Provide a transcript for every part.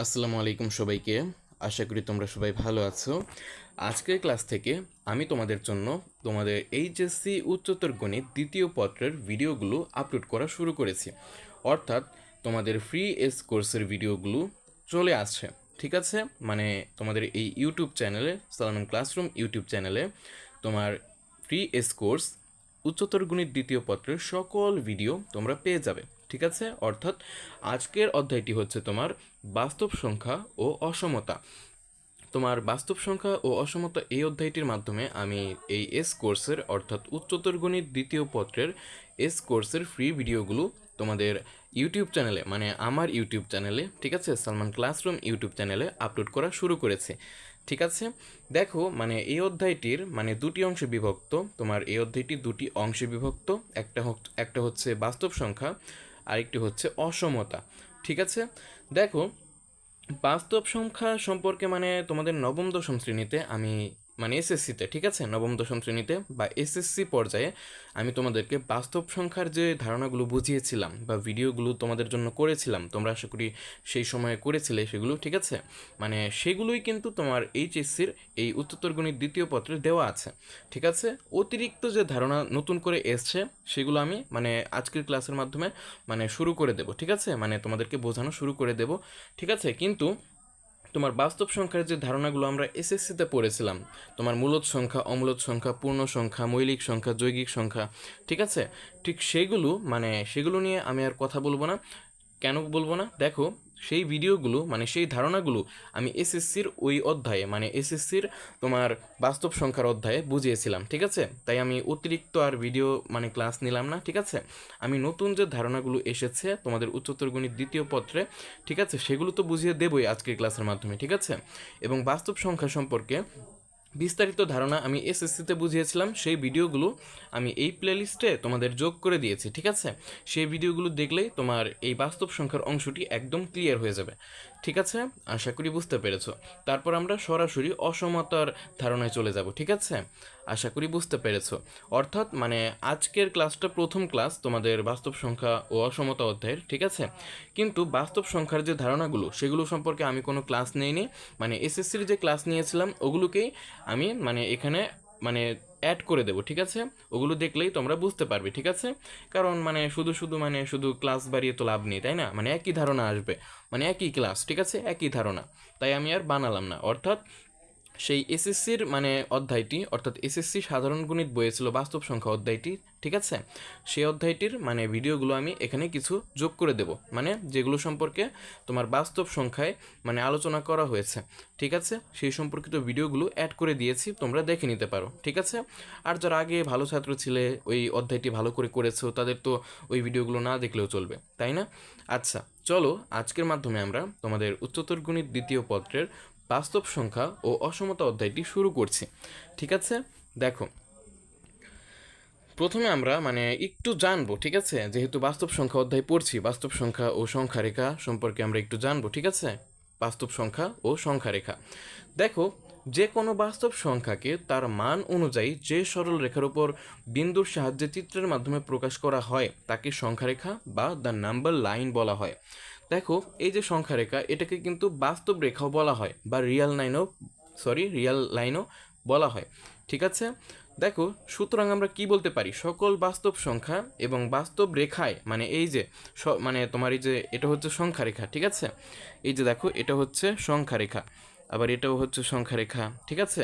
আসসালামু আলাইকুম সবাইকে। আশা করি তোমরা সবাই ভালো আছো। আজকের ক্লাস থেকে আমি তোমাদের জন্য তোমাদের এইচএসসি উচ্চতর গণিত দ্বিতীয় পত্রের ভিডিওগুলো আপলোড করা শুরু করেছি। অর্থাৎ তোমাদের ফ্রি এস কোর্সের ভিডিওগুলো চলে আসছে। ঠিক আছে, মানে তোমাদের এই ইউটিউব চ্যানেলে, সালামান ক্লাসরুম ইউটিউব চ্যানেলে তোমার ফ্রি এস কোর্স উচ্চতর গণিত দ্বিতীয় পত্রের সকল ভিডিও তোমরা পেয়ে যাবে। ঠিক আছে, অর্থাৎ আজকের অধ্যায়টি হচ্ছে তোমার বাস্তব সংখ্যা ও অসমতা। তোমার বাস্তব সংখ্যা ও অসমতা এই অধ্যায়টির মাধ্যমে আমি এই এস কোর্সের অর্থাৎ উচ্চতর গণিত দ্বিতীয় পত্রের এস কোর্সের ফ্রি ভিডিওগুলো তোমাদের ইউটিউব চ্যানেলে, মানে আমার ইউটিউব চ্যানেলে, ঠিক আছে, সালমান ক্লাসরুম ইউটিউব চ্যানেলে আপলোড করা শুরু করেছে। ঠিক আছে, দেখো মানে এই অধ্যায়টির মানে দুটি অংশে বিভক্ত। তোমার এই অধ্যায়টি দুটি অংশে বিভক্ত, একটা হচ্ছে বাস্তব সংখ্যা, আরেকটি হচ্ছে অসমতা। ঠিক আছে, দেখো বাস্তব সংখ্যা সম্পর্কে মানে তোমাদের নবম দশম শ্রেণীতে আমি মানে এসএসসিতে, ঠিক আছে, নবম দশম শ্রেণীতে বা এসএসসি পর্যায়ে আমি তোমাদেরকে বাস্তব সংখ্যার যে ধারণাগুলো বুঝিয়েছিলাম বা ভিডিওগুলো তোমাদের জন্য করেছিলাম, তোমরা আশা করি সেই সময়ে করেছিলে সেগুলো। ঠিক আছে, মানে সেগুলোই কিন্তু তোমার এইচএসসির এই উচ্চতর গণিত দ্বিতীয় পত্রে দেওয়া আছে। ঠিক আছে, অতিরিক্ত যে ধারণা নতুন করে এসছে সেগুলো আমি মানে আজকের ক্লাসের মাধ্যমে মানে শুরু করে দেব। ঠিক আছে, মানে তোমাদেরকে বোঝানো শুরু করে দেব। ঠিক আছে, কিন্তু তোমার বাস্তব সংখ্যার যে ধারণাগুলো আমরা এসএসসিতে পড়েছিলাম, তোমার মূলদ সংখ্যা, অমূলদ সংখ্যা, পূর্ণ সংখ্যা, মৌলিক সংখ্যা, যৌগিক সংখ্যা, ঠিক আছে, ঠিক সেগুলো মানে সেগুলো নিয়ে আমি আর কথা বলবো না। কেন বলবো না, দেখো সেই ভিডিওগুলো মানে সেই ধারণাগুলো আমি এসএসসির ওই অধ্যায়ে মানে এসএসসির তোমার বাস্তব সংখ্যার অধ্যায়ে বুঝিয়েছিলাম। ঠিক আছে, তাই আমি অতিরিক্ত আর ভিডিও মানে ক্লাস নিলাম না। ঠিক আছে, আমি নতুন যে ধারণাগুলো এসেছে তোমাদের উচ্চতর গণিত দ্বিতীয় পত্রে, ঠিক আছে, সেগুলো তো বুঝিয়ে দেবই আজকের ক্লাসের মাধ্যমে। ঠিক আছে, এবং বাস্তব সংখ্যা সম্পর্কে বিস্তারিত ধারণা আমি এসএসসিতে বুঝিয়েছিলাম, সেই ভিডিওগুলো আমি এই প্লেলিস্টে তোমাদের যোগ করে দিয়েছি। ঠিক আছে, সেই ভিডিওগুলো দেখলেই তোমার এই বাস্তব সংখ্যার অংশটি একদম ক্লিয়ার হয়ে যাবে। ঠিক আছে, আশা করি বুঝতে পেরেছো। তারপর আমরা সরাসরি অসমতার ধারণায় চলে যাব। ঠিক আছে, আশা করি বুঝতে পেরেছো। অর্থাৎ মানে আজকের ক্লাসটা প্রথম ক্লাস তোমাদের বাস্তব সংখ্যা ও অসমতা অধ্যায়ের। ঠিক আছে, কিন্তু বাস্তব সংখ্যার যে ধারণাগুলো সেগুলো সম্পর্কে আমি কোনো ক্লাস নেইনি। মানে এসএসসির যে ক্লাস নিয়েছিলাম ওগুলোকেই আমি মানে এখানে মানে অ্যাড করে দেবো। ঠিক আছে, ওগুলো দেখলেই তোমরা বুঝতে পারবে। ঠিক আছে, কারণ মানে শুধু শুধু মানে শুধু ক্লাস বাড়িয়ে তো লাভ নেই, তাই না, মানে একই ধারণা আসবে, মানে একই ক্লাস, ঠিক আছে, একই ধারণা, তাই আমি আর বানালাম না। অর্থাৎ সেই এসএসসির মানে অধ্যায়টি, অর্থাৎ এসএসসি সাধারণ গণিত বইয়ে ছিল বাস্তব সংখ্যা অধ্যায়টি। ঠিক আছে, সেই অধ্যায়টির মানে ভিডিওগুলো আমি এখানে কিছু যোগ করে দেব, মানে যেগুলো সম্পর্কে তোমার বাস্তব সংখ্যায় মানে আলোচনা করা হয়েছে। ঠিক আছে, সেই সম্পর্কিত ভিডিওগুলো অ্যাড করে দিয়েছি, তোমরা দেখে নিতে পারো। ঠিক আছে, আর যারা আগে ভালো ছাত্র ছিলে, ওই অধ্যায়টি ভালো করে করেছো, তাদের তো ওই ভিডিওগুলো না দেখলেও চলবে, তাই না? আচ্ছা, চলো আজকের মাধ্যমে আমরা তোমাদের উচ্চতর গণিত দ্বিতীয় পত্রের বাস্তব সংখ্যা ও অসমতা অধ্যায়টি শুরু করছি। ঠিক আছে, দেখো প্রথমে আমরা মানে একটু জানবো, ঠিক আছে, যেহেতু বাস্তব সংখ্যা অধ্যায় পড়ছি, বাস্তব সংখ্যা ও সংখ্যা রেখা সম্পর্কে আমরা একটু জানবো। ঠিক আছে, বাস্তব সংখ্যা ও সংখ্যা রেখা। দেখো, যে কোনো বাস্তব সংখ্যাকে তার মান অনুযায়ী যে সরল রেখার উপর বিন্দুর সাহায্যে চিত্রের মাধ্যমে প্রকাশ করা হয় তাকে সংখ্যা রেখা বা দ্য নাম্বার লাইন বলা হয়। দেখো, এই যে সংখ্যা রেখা, এটাকে কিন্তু বাস্তব রেখাও বলা হয় বা রিয়াল লাইনও বলা হয়। ঠিক আছে, দেখো সুতরাং আমরা কি বলতে পারি, সকল বাস্তব সংখ্যা এবং বাস্তব রেখায় মানে এই যে মানে তোমার এই যে এটা হচ্ছে সংখ্যা রেখা। ঠিক আছে, এই যে দেখো এটা হচ্ছে সংখ্যা রেখা, আবার এটাও হচ্ছে সংখ্যা রেখা। ঠিক আছে,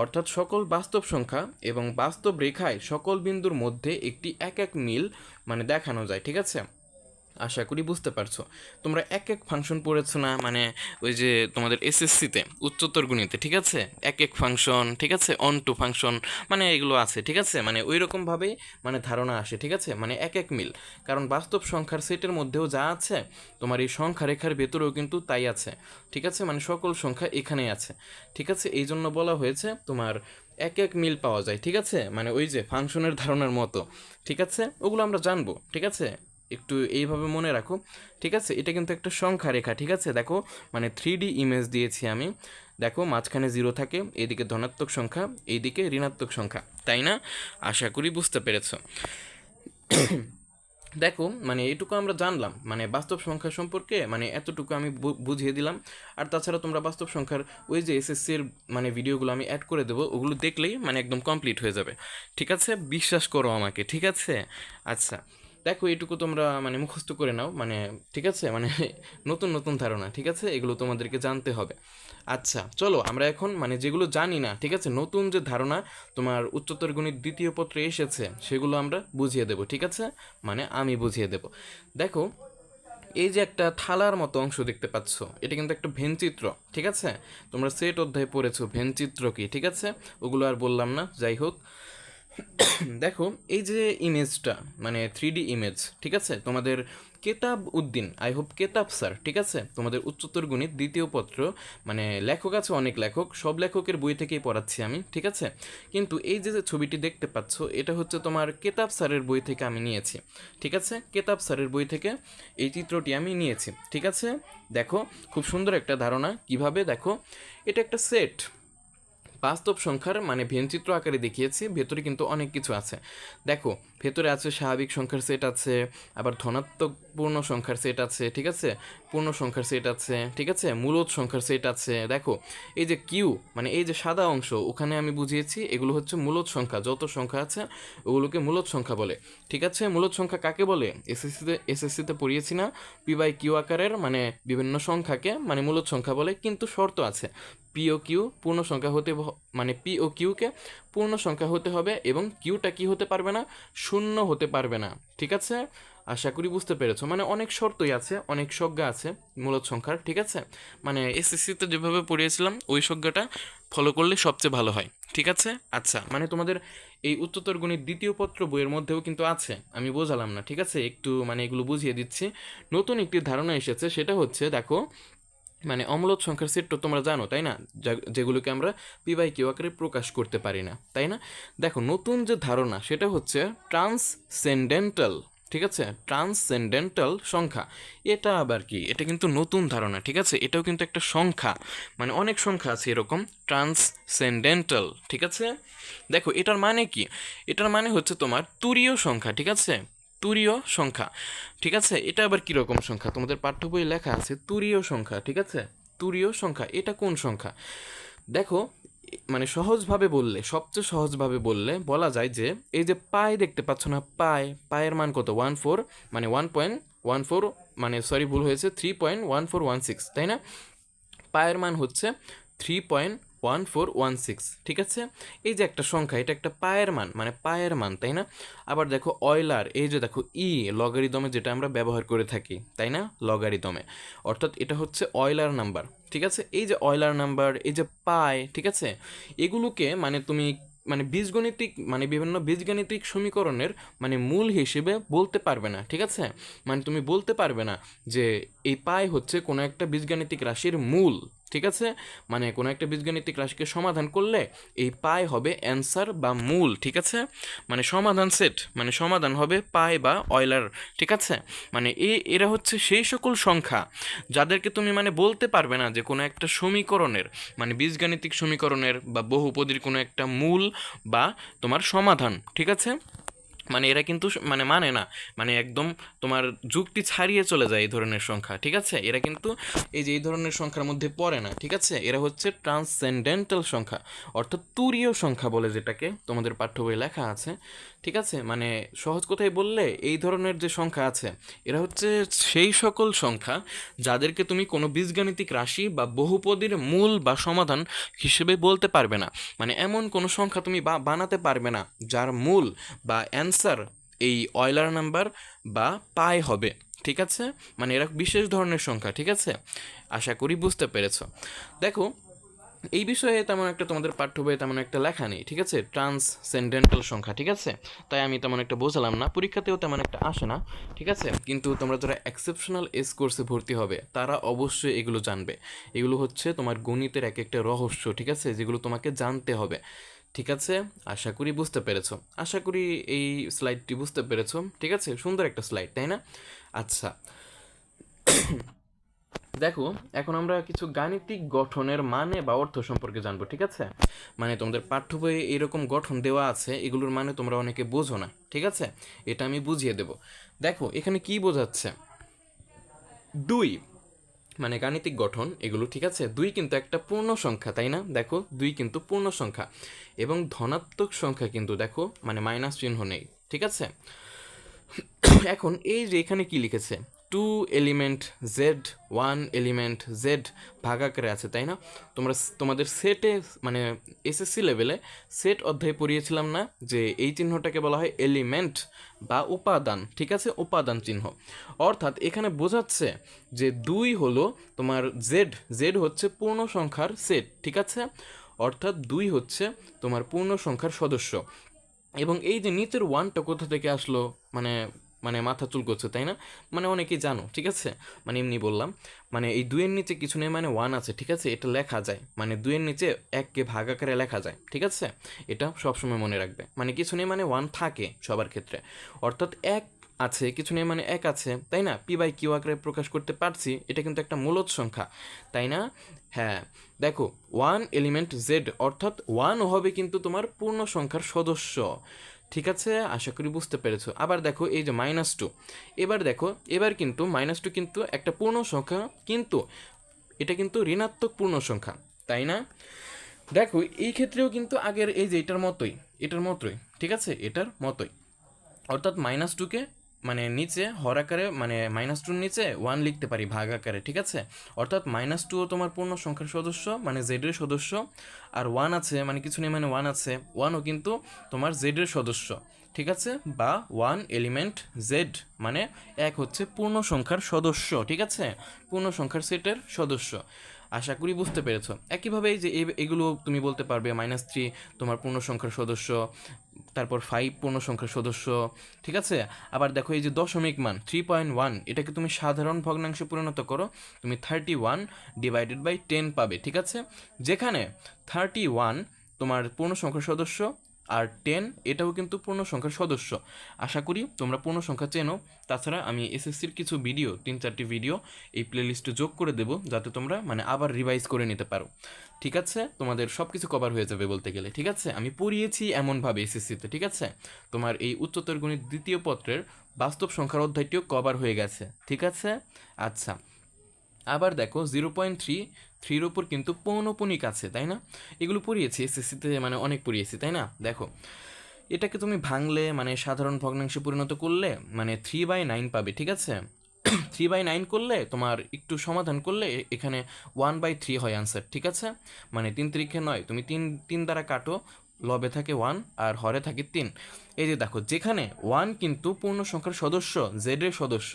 অর্থাৎ সকল বাস্তব সংখ্যা এবং বাস্তব রেখায় সকল বিন্দুর মধ্যে একটি এক এক মিল মানে দেখানো যায়। ঠিক আছে, আশা করি বুঝতে পারছো। তোমরা এক এক ফাংশন পড়েছো না, মানে ওই যে তোমাদের এসএসসিতে উচ্চতর গণিতে, ঠিক আছে, এক এক ফাংশন, ঠিক আছে, অন টু ফাংশন, মানে এগুলো আছে। ঠিক আছে, মানে ওই রকমভাবেই মানে ধারণা আসে। ঠিক আছে, মানে এক এক মিল, কারণ বাস্তব সংখ্যার সেটের মধ্যেও যা আছে তোমার এই সংখ্যা রেখার ভেতরেও কিন্তু তাই আছে। ঠিক আছে, মানে সকল সংখ্যা এখানেই আছে। ঠিক আছে, এই জন্য বলা হয়েছে তোমার এক এক মিল পাওয়া যায়। ঠিক আছে, মানে ওই যে ফাংশনের ধারণার মতো। ঠিক আছে, ওগুলো আমরা জানবো। ঠিক আছে, একটু এইভাবে মনে রাখো। ঠিক আছে, এটা কিন্তু একটা সংখ্যা রেখা। ঠিক আছে, দেখো মানে 3D ইমেজ দিয়েছি আমি। দেখো মাঝখানে জিরো থাকে, এইদিকে ধনাত্মক সংখ্যা, এইদিকে ঋণাত্মক সংখ্যা, তাই না? আশা করি বুঝতে পেরেছ। দেখো মানে এটুকু আমরা জানলাম মানে বাস্তব সংখ্যা সম্পর্কে, মানে এতটুকু আমি বুঝিয়ে দিলাম। আর তাছাড়া তোমরা বাস্তব সংখ্যার ওই যে এসএসসির মানে ভিডিওগুলো আমি অ্যাড করে দেবো, ওগুলো দেখলেই মানে একদম কমপ্লিট হয়ে যাবে। ঠিক আছে, বিশ্বাস করো আমাকে, ঠিক আছে? আচ্ছা, দেখো এটুকু তোমরা মানে মুখস্থ করে নাও, মানে ঠিক আছে, মানে নতুন নতুন ধারণা, ঠিক আছে, এগুলো তোমাদেরকে জানতে হবে। আচ্ছা চলো আমরা এখন মানে যেগুলো জানি না, ঠিক আছে, নতুন যে ধারণা তোমার উচ্চতর গণিত দ্বিতীয় পত্রে এসেছে সেগুলো আমরা বুঝিয়ে দেব, ঠিক আছে, মানে আমি বুঝিয়ে দেব। দেখো এই যে একটা থালার মতো অংশ দেখতে পাচ্ছ, এটা কিন্তু একটা ভেনচিত্র, ঠিক আছে? তোমরা সেট অধ্যায় পড়েছো ভেনচিত্র কি, ঠিক আছে, ওগুলো আর বললাম না, যাই হোক। দেখো এই যে ইমেজটা মানে 3D ইমেজ, ঠিক আছে, তোমাদের কেতাব উদ্দিন, আই হোপ কেতাব স্যার, ঠিক আছে, তোমাদের উচ্চতর গণিত দ্বিতীয় পত্র, মানে লেখক আছে অনেক লেখক, সব লেখকের বই থেকেই পড়াচ্ছি আমি, ঠিক আছে, কিন্তু এই যে যে ছবিটি দেখতে পাচ্ছ এটা হচ্ছে তোমার কেতাব স্যারের বই থেকে আমি নিয়েছি, ঠিক আছে, কেতাব স্যারের বই থেকে এই চিত্রটি আমি নিয়েছি, ঠিক আছে। দেখো খুব সুন্দর একটা ধারণা, কিভাবে দেখো, এটা একটা সেট বাস্তব সংখ্যার মানে ভেনচিত্র আকারে দেখিয়েছি, ভেতরে কিন্তু অনেক কিছু আছে। দেখো ভেতরে আছে স্বাভাবিক সংখ্যার সেট আছে, আবার ধনাত্মক পূর্ণ সংখ্যার সেট আছে, ঠিক আছে, পূর্ণ সংখ্যার সেট আছে, ঠিক আছে, মূলদ সংখ্যার সেট আছে। দেখো এই যে কিউ মানে এই যে সাদা অংশ, ওখানে আমি বুঝিয়েছি এগুলো হচ্ছে মূলদ সংখ্যা, যত সংখ্যা আছে ওগুলোকে মূলদ সংখ্যা বলে, ঠিক আছে। মূলদ সংখ্যা কাকে বলে এসএসসিতে পড়িয়েছি না, পি বাই কিউ আকারের মানে বিভিন্ন সংখ্যাকে মানে মূলদ সংখ্যা বলে, কিন্তু শর্ত আছে, পি ও কিউ পূর্ণ সংখ্যা হতে মানে পি ও কিউকে পূর্ণ সংখ্যা হতে হবে এবং কিউটা কি হতে পারবে না, শূন্য হতে পারবে না, ঠিক আছে। আশা করি বুঝতে পেরেছো, মানে অনেক শর্তই আছে, অনেক সংজ্ঞা আছে মূলদ সংখ্যার, ঠিক আছে, মানে এসএসসিতে যেভাবে পড়িয়েছিলাম ওই সংজ্ঞাটা ফলো করলে সবচেয়ে ভালো হয়, ঠিক আছে। আচ্ছা মানে তোমাদের এই উচ্চতর গণিত দ্বিতীয় পত্র বইয়ের মধ্যেও কিন্তু আছে, আমি বোঝালাম না, ঠিক আছে, একটু মানে এগুলো বুঝিয়ে দিচ্ছি। নতুন একটি ধারণা এসেছে, সেটা হচ্ছে দেখো মানে অম্লদ সংখ্যার সেট তো তোমরা জানো তাই না, যেগুলোকে আমরা পি বাই কিউ আকারে প্রকাশ করতে পারি না, তাই না? দেখো নতুন যে ধারণা সেটা হচ্ছে ট্রান্সসেন্ডেন্টাল, ঠিক আছে, ট্রান্সসেন্ডেন্টাল সংখ্যা। এটা আবার কি, এটা কিন্তু নতুন ধারণা, ঠিক আছে, এটাও কিন্তু একটা সংখ্যা, মানে অনেক সংখ্যা আছে এরকম ট্রান্সসেন্ডেন্টাল, ঠিক আছে। দেখো এটার মানে কি, এটার মানে হচ্ছে তোমার তুরীয় সংখ্যা, ঠিক আছে, তুরীয় সংখ্যা, ঠিক আছে। এটা আবার কীরকম সংখ্যা, তোমাদের পাঠ্য বইয়ে লেখা আছে তুরীয় সংখ্যা, ঠিক আছে, তুরীয় সংখ্যা এটা কোন সংখ্যা? দেখো মানে সহজভাবে বললে, সবচেয়ে সহজভাবে বললে বলা যায় যে এই যে পাই দেখতে পাচ্ছ না, পায়ের মান কত 14, মানে 1.14, মানে সরি ভুল হয়েছে 3.1416, তাই না? পায়ের মান হচ্ছে 3.1416, ঠিক আছে। এই যে একটা সংখ্যা, এটা একটা পায়ের মান, মানে পায়ের মান, তাই না? আবার দেখো অয়লার, এই যে দেখো লগারিদমে যেটা আমরা ব্যবহার করে থাকি, তাই না, লগারিদমে, অর্থাৎ এটা হচ্ছে অয়লার নাম্বার, ঠিক আছে। এই যে অয়লার নাম্বার, এই যে পাই, ঠিক আছে, এগুলোকে মানে তুমি মানে বীজগণিতিক মানে বিভিন্ন বীজগাণিতিক সমীকরণের মানে মূল হিসেবে বলতে পারবে না, ঠিক আছে, মানে তুমি বলতে পারবে না যে এই পাই হচ্ছে কোনো একটা বীজগাণিতিক রাশির মূল, ঠিক আছে, মানে কোনো একটা বীজগাণিতিক রাশিকে সমাধান করলে এই পাই হবে অ্যান্সার বা মূল, ঠিক আছে, মানে সমাধান সেট মানে সমাধান হবে পাই বা অয়লার, ঠিক আছে। মানে এরা হচ্ছে সেই সকল সংখ্যা যাদেরকে তুমি মানে বলতে পারবে না যে কোনো একটা সমীকরণের মানে বীজগাণিতিক সমীকরণের বা বহুপদীর কোনো একটা মূল বা তোমার সমাধান, ঠিক আছে। মানে এরা কিন্তু মানে না, মানে একদম তোমার যুক্তি ছাড়িয়ে চলে যায় এই ধরনের সংখ্যা, ঠিক আছে, এরা কিন্তু এই যে এই ধরনের সংখ্যার মধ্যে পড়ে না, ঠিক আছে, এরা হচ্ছে ট্রান্সসেন্ডেন্টাল সংখ্যা, অর্থাৎ তুরীয় সংখ্যা বলে যেটাকে তোমাদের পাঠ্য বইয়ে লেখা আছে, ঠিক আছে। মানে সহজ কথায় বললে এই ধরনের যে সংখ্যা আছে এরা হচ্ছে সেই সকল সংখ্যা যাদেরকে তুমি কোনো বীজগাণিতিক রাশি বা বহুপদীর মূল বা সমাধান হিসেবে বলতে পারবে না, মানে এমন কোনো সংখ্যা তুমি বানাতে পারবে না যার মূল বা অ্যান্সার এই অয়লার নাম্বার বা পাই হবে, ঠিক আছে, মানে এরা বিশেষ ধরনের সংখ্যা, ঠিক আছে, আশা করি বুঝতে পেরেছো। দেখো এই বিষয়ে তেমন একটা তোমাদের পাঠ্য বইয়ে তেমন একটা লেখা নেই, ঠিক আছে, ট্রান্সসেন্ডেন্টাল সংখ্যা, ঠিক আছে, তাই আমি তেমন একটা বোঝালাম না, পরীক্ষাতেও তেমন একটা আসে না, ঠিক আছে, কিন্তু তোমরা যারা এক্সেপশনাল এস কোর্সে ভর্তি হবে তারা অবশ্যই এগুলো জানবে, এগুলো হচ্ছে তোমার গণিতের এক একটা রহস্য, ঠিক আছে, যেগুলো তোমাকে জানতে হবে, ঠিক আছে। আশা করি বুঝতে পেরেছো, আশা করি এই স্লাইডটি বুঝতে পেরেছো, ঠিক আছে, সুন্দর একটা স্লাইড তাই না? আচ্ছা দেখো এখন আমরা কিছু গাণিতিক গঠনের মানে বা অর্থ সম্পর্কে জানবো, ঠিক আছে, মানে তোমাদের পাঠ্য বইয়ে এরকম গঠন দেওয়া আছে, এগুলোর মানে তোমরা অনেকে বোঝো না, ঠিক আছে, এটা আমি বুঝিয়ে দেব। দেখো এখানে কি বোঝাচ্ছে, 2 মানে গাণিতিক গঠন এগুলো, ঠিক আছে। 2 কিন্তু একটা পূর্ণ সংখ্যা, তাই না? দেখো 2 কিন্তু পূর্ণ সংখ্যা এবং ধনাত্মক সংখ্যা কিন্তু দেখো মানে মাইনাস চিহ্ন নেই, ঠিক আছে। এখন এই যে এখানে কি লিখেছে, 2 এলিমেন্ট জেড, 1 এলিমেন্ট জেড ভাগাকারে আছে, তাই না? তোমাদের সেটে মানে এসএসসি লেভেলে সেট অধ্যায় পড়িয়েছিলাম না, যে এই চিহ্নটাকে বলা হয় এলিমেন্ট বা উপাদান, ঠিক আছে, উপাদান চিহ্ন। অর্থাৎ এখানে বোঝাচ্ছে যে 2 হলো তোমার জেড, জেড হচ্ছে পূর্ণ সংখ্যার সেট, ঠিক আছে। অর্থাৎ 2 হচ্ছে তোমার পূর্ণ সংখ্যার সদস্য। এবং এই যে নিচের 1টা কোথা থেকে আসলো, মানে মানে মাথা চুল করছে, তাই না? মানে অনেকেই জানো, ঠিক আছে, মানে এমনি বললাম, মানে এই 2-এর নিচে কিছু নেই, মানে 1 আছে, ঠিক আছে, এটা লেখা যায়, মানে 2-এর নিচে 1কে ভাগ আকারে লেখা যায়, ঠিক আছে। এটা সবসময় মনে রাখবে, মানে কিছু নেই মানে 1 থাকে সবার ক্ষেত্রে। অর্থাৎ 1 আছে, কিছু নেই মানে 1 আছে, তাই না? p/q আকারে প্রকাশ করতে পারছি, এটা কিন্তু একটা মূলদ সংখ্যা, তাই না? হ্যাঁ, দেখো 1 এলিমেন্ট জেড, অর্থাৎ 1 হবে কিন্তু তোমার পূর্ণ সংখ্যার সদস্য, ঠিক আছে। আশা করি বুঝতে পেরেছো। আবার দেখো এই যে -2, এবার দেখো, এবার কিন্তু -2 কিন্তু একটা পূর্ণ সংখ্যা, কিন্তু এটা কিন্তু ঋণাত্মক পূর্ণ সংখ্যা, তাই না? দেখো এই ক্ষেত্রেও কিন্তু আগের এই যে এটার মতোই, ঠিক আছে, এটার মতোই। অর্থাৎ -2কে মানে নিচে হর আকারে, মানে -2 নিচে 1 লিখতে পারি ভাগ আকারে, ঠিক আছে। অর্থাৎ -2ও তোমার পূর্ণ সংখ্যার সদস্য, মানে জেডের সদস্য। আর 1 আছে, মানে কিছু নেই মানে 1 আছে, 1ও কিন্তু তোমার জেডের সদস্য, ঠিক আছে। বা 1 এলিমেন্ট জেড মানে 1 হচ্ছে পূর্ণ সংখ্যার সদস্য, ঠিক আছে, পূর্ণ সংখ্যার সেটের সদস্য। আশা করি বুঝতে পেরেছো। একইভাবে এই যে এগুলো তুমি বলতে পারবে -3 তোমার পূর্ণ সংখ্যার সদস্য, তারপর 5 পূর্ণ সংখ্যার সদস্য, ঠিক আছে। আবার দেখো এই যে দশমিক মান 3.1, এটাকে তুমি সাধারণ ভগ্নাংশে পরিণত করো, তুমি 31/10 পাবে, ঠিক আছে। যেখানে 31 তোমার পূর্ণ সংখ্যার সদস্য আর 10 এটাও কিন্তু পূর্ণ সংখ্যার সদস্য। আশা করি তোমরা পূর্ণ সংখ্যা চেনো। তাছাড়া আমি এসএসসির কিছু ভিডিও, 3-4টি ভিডিও এই প্লেলিস্টে যোগ করে দেবো, যাতে তোমরা মানে আবার রিভাইজ করে নিতে পারো, ঠিক আছে। তোমাদের সব কিছু কভার হয়ে যাবে বলতে গেলে, ঠিক আছে। আমি পড়িয়েছি এমনভাবে এসএসসিতে, ঠিক আছে। তোমার এই উচ্চতর গণিত দ্বিতীয় পত্রের বাস্তব সংখ্যার অধ্যায়টিও কভার হয়ে গেছে, ঠিক আছে। আচ্ছা, আবার দেখো 0.3 ওপর কিন্তু পৌনপুনিক আছে, তাই না? এগুলো পড়িয়েছি এসএসসিতে, মানে অনেক পড়িয়েছি, তাই না? দেখো এটাকে তুমি ভাঙলে মানে সাধারণ ভগ্নাংশে পরিণত করলে মানে 3/9 পাবে, ঠিক আছে। 3/9 করলে তোমার একটু সমাধান করলে এখানে 1/3 হয় আনসার, ঠিক আছে। মানে 3×9, তুমি 3 দ্বারা কাটো, লবে থাকে 1 আর হরে থাকে 3। এই যে দেখো, যেখানে 1 কিন্তু পূর্ণ সংখ্যার সদস্য, জেড এর সদস্য,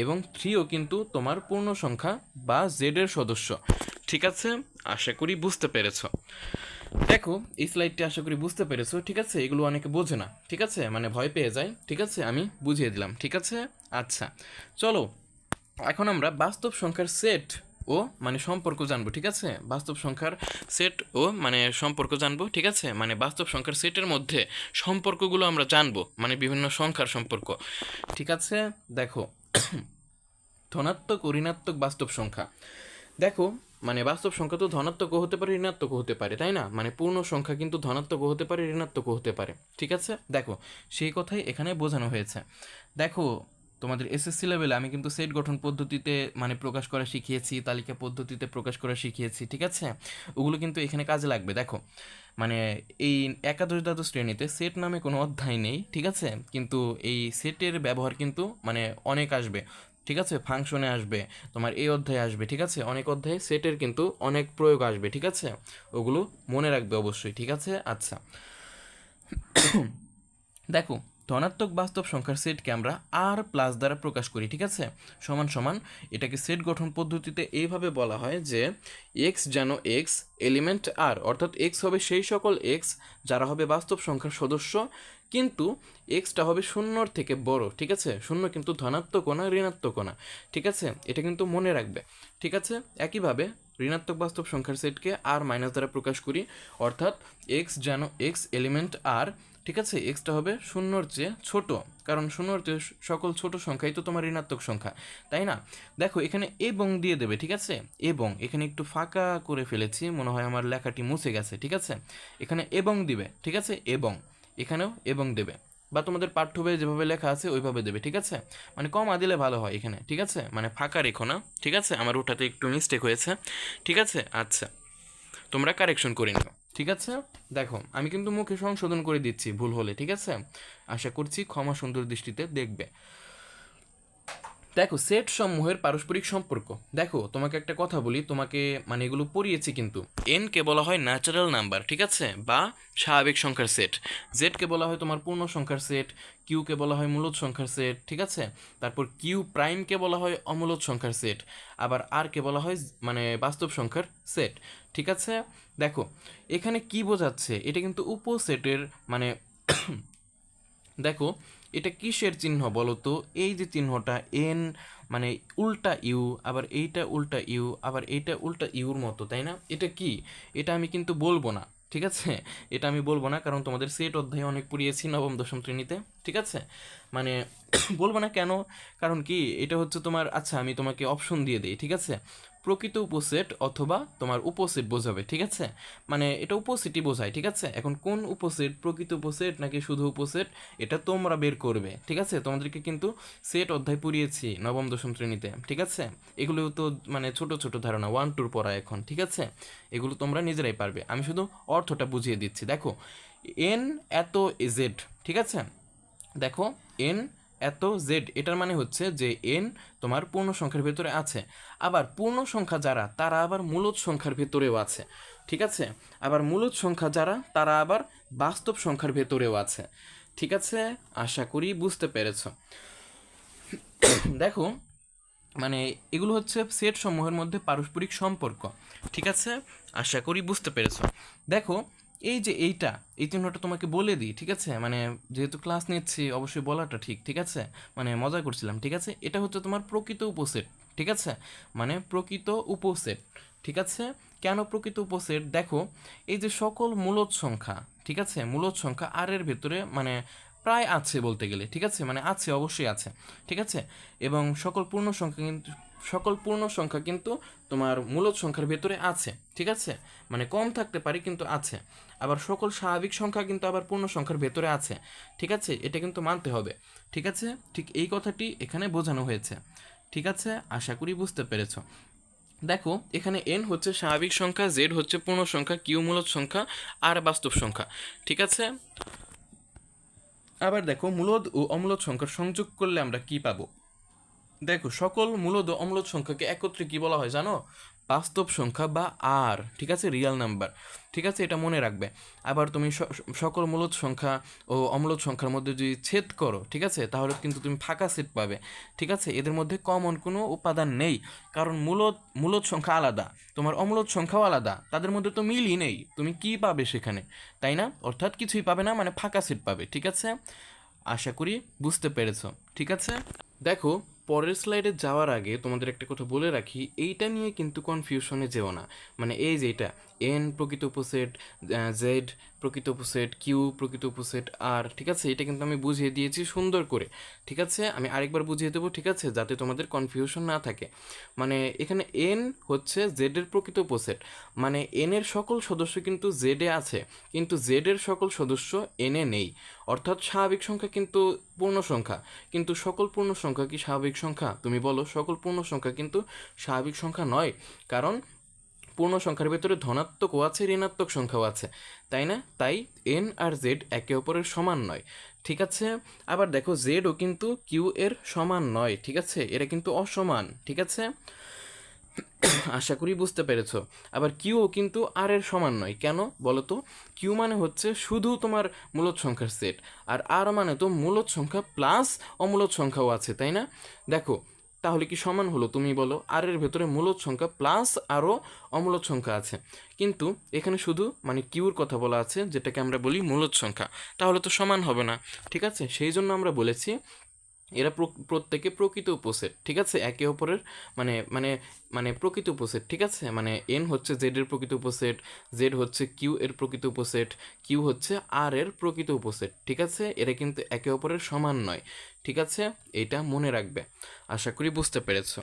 এবং 3ও কিন্তু তোমার পূর্ণ সংখ্যা বা জেড এর সদস্য, ঠিক আছে। আশা করি বুঝতে পেরেছো। দেখো এই স্লাইডটি আশা করি বুঝতে পেরেছো, ঠিক আছে। এগুলো অনেকে বোঝে না, ঠিক আছে, মানে ভয় পেয়ে যায়, ঠিক আছে, আমি বুঝিয়ে দিলাম, ঠিক আছে। আচ্ছা, চলো এখন আমরা বাস্তব সংখ্যার সেট ও মানে সম্পর্ক জানবো, ঠিক আছে। বাস্তব সংখ্যার সেট ও মানে সম্পর্ক জানবো, ঠিক আছে। মানে বাস্তব সংখ্যার সেটের মধ্যে সম্পর্কগুলো আমরা জানবো, মানে বিভিন্ন সংখ্যার সম্পর্ক, ঠিক আছে। দেখো ধনাত্মক ও ঋণাত্মক বাস্তব সংখ্যা। দেখো মানে বাস্তব সংখ্যা তো ধনাত্মকও হতে পারে, ঋণাত্মকও হতে পারে, তাই না? মানে পূর্ণ সংখ্যা কিন্তু ধনাত্মকও হতে পারে, ঋণাত্মকও হতে পারে, ঠিক আছে। দেখো সেই কথাই এখানে বোঝানো হয়েছে। দেখো তোমাদের এসএসসি লেভেলে আমি কিন্তু সেট গঠন পদ্ধতিতে মানে প্রকাশ করা শিখিয়েছি, তালিকা পদ্ধতিতে প্রকাশ করা শিখিয়েছি, ঠিক আছে। ওগুলো কিন্তু এখানে কাজে লাগবে। দেখো মানে এই একাদশ দ্বাদশ শ্রেণীতে সেট নামে কোনো অধ্যায় নেই, ঠিক আছে, কিন্তু এই সেটের ব্যবহার কিন্তু মানে অনেক আসবে, ঠিক আছে। ফাংশনে আসবে, তোমার এই অধ্যায়ে আসবে, ঠিক আছে। অনেক অধ্যায়ে সেটের কিন্তু অনেক প্রয়োগ আসবে, ঠিক আছে। ওগুলো মনে রাখবে অবশ্যই, ঠিক আছে। আচ্ছা দেখো ধনাত্মক বাস্তব সংখ্যার সেটকে আমরা আর প্লাস দ্বারা প্রকাশ করি, ঠিক আছে। সমান সমান এটাকে সেট গঠন পদ্ধতিতে এইভাবে বলা হয় যে এক্স যেন এক্স এলিমেন্ট আর, অর্থাৎ এক্স হবে সেই সকল এক্স যারা হবে বাস্তব সংখ্যার সদস্য, কিন্তু এক্সটা হবে শূন্যর থেকে বড়, ঠিক আছে। শূন্য কিন্তু ধনাত্মকও না ঋণাত্মকও না, ঠিক আছে। এটা কিন্তু মনে রাখবে, ঠিক আছে। একইভাবে ঋণাত্মক বাস্তব সংখ্যার সেটকে আর মাইনাস দ্বারা প্রকাশ করি, অর্থাৎ এক্স যেন এক্স এলিমেন্ট আর, ঠিক আছে। এক্সটা হবে শূন্যর চেয়ে ছোট, কারণ শূন্যর চেয়ে সকল ছোট সংখ্যাই তো তোমার ঋণাত্মক সংখ্যা, তাই না? দেখো এখানে এবং দিয়ে দেবে, ঠিক আছে। এবং এখানে একটু ফাঁকা করে ফেলেছি, মনে হয় আমার লেখাটি মুছে গেছে, ঠিক আছে। এখানে এবং দিবে, ঠিক আছে, এবং এখানেও এবং দেবে, বা তোমাদের পাঠ্য বইয়ে যেভাবে লেখা আছে ওইভাবে দেবে, ঠিক আছে? মানে কমা দিলে ভালো হয় এখানে, ঠিক আছে? মানে ফাঁকা রেখো না, ঠিক আছে? আমার ওটাতে একটু মিস্টেক হয়েছে, ঠিক আছে? আচ্ছা, তোমরা কারেকশন করে নিও, ঠিক আছে? দেখো আমি কিন্তু মুখে সংশোধন করে দিচ্ছি ভুল হলে, ঠিক আছে? আশা করছি ক্ষমা সুন্দর দৃষ্টিতে দেখবে। দেখো সেট সমূহের পারস্পরিক সম্পর্ক। দেখো তোমাকে একটা কথা বলি, তোমাকে মানে এগুলো পড়িয়েছি কিন্তু। এন কে বলা হয় ন্যাচারাল নাম্বার, ঠিক আছে, বা স্বাভাবিক সংখ্যার সেট। জেড কে বলা হয় তোমার পূর্ণ সংখ্যার সেট। কিউ কে বলা হয় মূলদ সংখ্যার সেট, ঠিক আছে? তারপর কিউ প্রাইম কে বলা হয় অমূলদ সংখ্যার সেট। আবার আর কে বলা হয় মানে বাস্তব সংখ্যার সেট, ঠিক আছে? দেখো এখানে কি বোঝাচ্ছে, এটা কিন্তু উপসেটের মানে দেখো এটা কিসের চিহ্ন বলো তো? এই যে চিহ্নটা এন মানে উল্টা ইউ, আবার এইটা উল্টা ইউ, আবার এইটা উল্টা ইউর মতো, তাই না? এটা কি? এটা আমি কিন্তু বলবো না, ঠিক আছে? এটা আমি বলবো না, কারণ তোমাদের সেট অধ্যায়ে অনেক পড়িয়েছি নবম দশম শ্রেণীতে, ঠিক আছে? মানে বলবো না কেন, কারণ কি এটা হচ্ছে তোমার, আচ্ছা আমি তোমাকে অপশন দিয়ে দিই, ঠিক আছে? প্রকৃত উপসেট অথবা তোমার উপসেট বোঝাবে, ঠিক আছে? মানে এটা উপসেটই বোঝায়, ঠিক আছে? এখন কোন উপসেট, প্রকৃত উপসেট নাকি শুধু উপসেট, এটা তোমরা বের করবে, ঠিক আছে? তোমাদেরকে কিন্তু সেট অধ্যায় পড়িয়েছি নবম দশম শ্রেণীতে, ঠিক আছে? এগুলো তো মানে ছোট ছোট ধারণা, 1-2 পড়া এখন, ঠিক আছে? এগুলো তোমরা নিজেরাই পারবে, আমি শুধু অর্থটা বুঝিয়ে দিচ্ছি। দেখো এন এত জেড, ঠিক আছে? দেখো এন এত জেড, এটার মানে হচ্ছে যে এন তোমার পূর্ণ সংখ্যার ভেতরে আছে। আবার পূর্ণ সংখ্যা যারা, তারা আবার মূলদ সংখ্যার ভেতরেও আছে, ঠিক আছে? আবার মূলদ সংখ্যা যারা, তারা আবার বাস্তব সংখ্যার ভেতরেও আছে, ঠিক আছে? আশা করি বুঝতে পেরেছ। দেখো মানে এগুলো হচ্ছে সেট সমূহের মধ্যে পারস্পরিক সম্পর্ক, ঠিক আছে? আশা করি বুঝতে পেরেছো। দেখো এই যে এই চিহ্নটা তোমাকে বলে দিই, ঠিক আছে? মানে যেহেতু ক্লাস নিচ্ছি অবশ্যই বলাটা ঠিক, ঠিক আছে? মানে মজা করছিলাম, ঠিক আছে? এটা হচ্ছে তোমার প্রকৃত উপসেট, ঠিক আছে? মানে প্রকৃত উপসেট, ঠিক আছে? কেন প্রকৃত উপসেট? দেখো এই যে সকল মূলদ সংখ্যা, ঠিক আছে, মূলদ সংখ্যা আর এর ভেতরে মানে প্রায় আছে বলতে গেলে, ঠিক আছে? মানে আছে, অবশ্যই আছে, ঠিক আছে? এবং সকল পূর্ণ সংখ্যা কিন্তু তোমার মূলদ সংখ্যার ভেতরে আছে, ঠিক আছে? মানে কম থাকতে পারে কিন্তু আছে। আবার সকল স্বাভাবিক সংখ্যা কিন্তু আবার পূর্ণ সংখ্যার ভেতরে আছে, ঠিক আছে? এটা কিন্তু মানতে হবে, ঠিক আছে? ঠিক এই কথাটি এখানে বোঝানো হয়েছে, ঠিক আছে? আশা করি বুঝতে পেরেছ। দেখো এখানে এন হচ্ছে স্বাভাবিক সংখ্যা, জেড হচ্ছে পূর্ণ সংখ্যা, কিউ মূলদ সংখ্যা, আর বাস্তব সংখ্যা, ঠিক আছে? আবার দেখো মূলদ ও অমূলদ সংখ্যার সংযোগ করলে আমরা কি পাবো? দেখো সকল মূলদ ও অম্লদ সংখ্যাকে একত্রে কি বলা হয় জানো? বাস্তব সংখ্যা বা আর, ঠিক আছে? রিয়েল নাম্বার, ঠিক আছে? এটা মনে রাখবে। আবার তুমি সকল মূলদ সংখ্যা ও অম্লদ সংখ্যার মধ্যে যদি ছেদ করো, ঠিক আছে, তাহলে কিন্তু তুমি ফাঁকা সেট পাবে, ঠিক আছে? এদের মধ্যে কমন কোনো উপাদান নেই, কারণ মূলদ সংখ্যা আলাদা, তোমার অম্লদ সংখ্যাও আলাদা, তাদের মধ্যে তো মিলই নেই, তুমি কি পাবে সেখানে, তাই না? অর্থাৎ কিছুই পাবে না, মানে ফাঁকা সেট পাবে, ঠিক আছে? আশা করি বুঝতে পেরেছো, ঠিক আছে? দেখো পরের স্লাইডে যাওয়ার আগে তোমাদের একটা কথা বলে রাখি, এইটা নিয়ে কিন্তু কনফিউশনে যেও না। মানে এই যে এটা এন প্রকৃত উপসেট, জেড প্রকৃত উপসেট, কিউ প্রকৃত উপসেট, আর, ঠিক আছে? এটা কিন্তু আমি বুঝিয়ে দিয়েছি সুন্দর করে, ঠিক আছে? আমি আরেকবার বুঝিয়ে দেবো, ঠিক আছে, যাতে তোমাদের কনফিউশন না থাকে। মানে এখানে এন হচ্ছে জেড এর প্রকৃত উপসেট, মানে এন এর সকল সদস্য কিন্তু জেডে আছে, কিন্তু জেড এর সকল সদস্য এনে নেই। অর্থাৎ স্বাভাবিক সংখ্যা কিন্তু পূর্ণ সংখ্যা, কিন্তু সকল পূর্ণ সংখ্যা কি স্বাভাবিক সংখ্যা? তুমি বলো, সকল পূর্ণ সংখ্যা কিন্তু স্বাভাবিক সংখ্যা নয়, কারণ পূর্ণ সংখ্যার ভেতরে ধনাত্মকও আছে, ঋণাত্মক সংখ্যাও আছে, তাই না? তাই এন আর জেড একে অপরের সমান নয়, ঠিক আছে? আবার দেখো জেডও কিন্তু কিউ এর সমান নয়, ঠিক আছে? এরা কিন্তু অসমান, ঠিক আছে? আশা করি বুঝতে পেরেছো। আবার কিউও কিন্তু আর এর সমান নয়, কেন বলো তো? কিউ মানে হচ্ছে শুধু তোমার মূলদ সংখ্যার সেট, আর মানে তো মূলদ সংখ্যা প্লাস অমূলদ সংখ্যাও আছে, তাই না? দেখো তাহলে কি সমান হলো? তুমি বলো, আর এর ভেতরে মূলদ সংখ্যা প্লাস আরও অমূলদ সংখ্যা আছে, কিন্তু এখানে শুধু মানে কিউর কথা বলা আছে, যেটাকে আমরা বলি মূলদ সংখ্যা, তাহলে তো সমান হবে না, ঠিক আছে? সেই জন্য আমরা বলেছি এরা প্রত্যেকে প্রকৃত উপসেট, ঠিক আছে? একে অপরের মানে মানে মানে প্রকৃত উপসেট, ঠিক আছে? মানে এন হচ্ছে জেড এর প্রকৃত উপসেট, জেড হচ্ছে কিউ এর প্রকৃত উপসেট, কিউ হচ্ছে আর এর প্রকৃত উপসেট, ঠিক আছে? এরা কিন্তু একে অপরের সমান নয়, ঠিক আছে? এটা মনে রাখবে। আশা করি বুঝতে পেরেছো।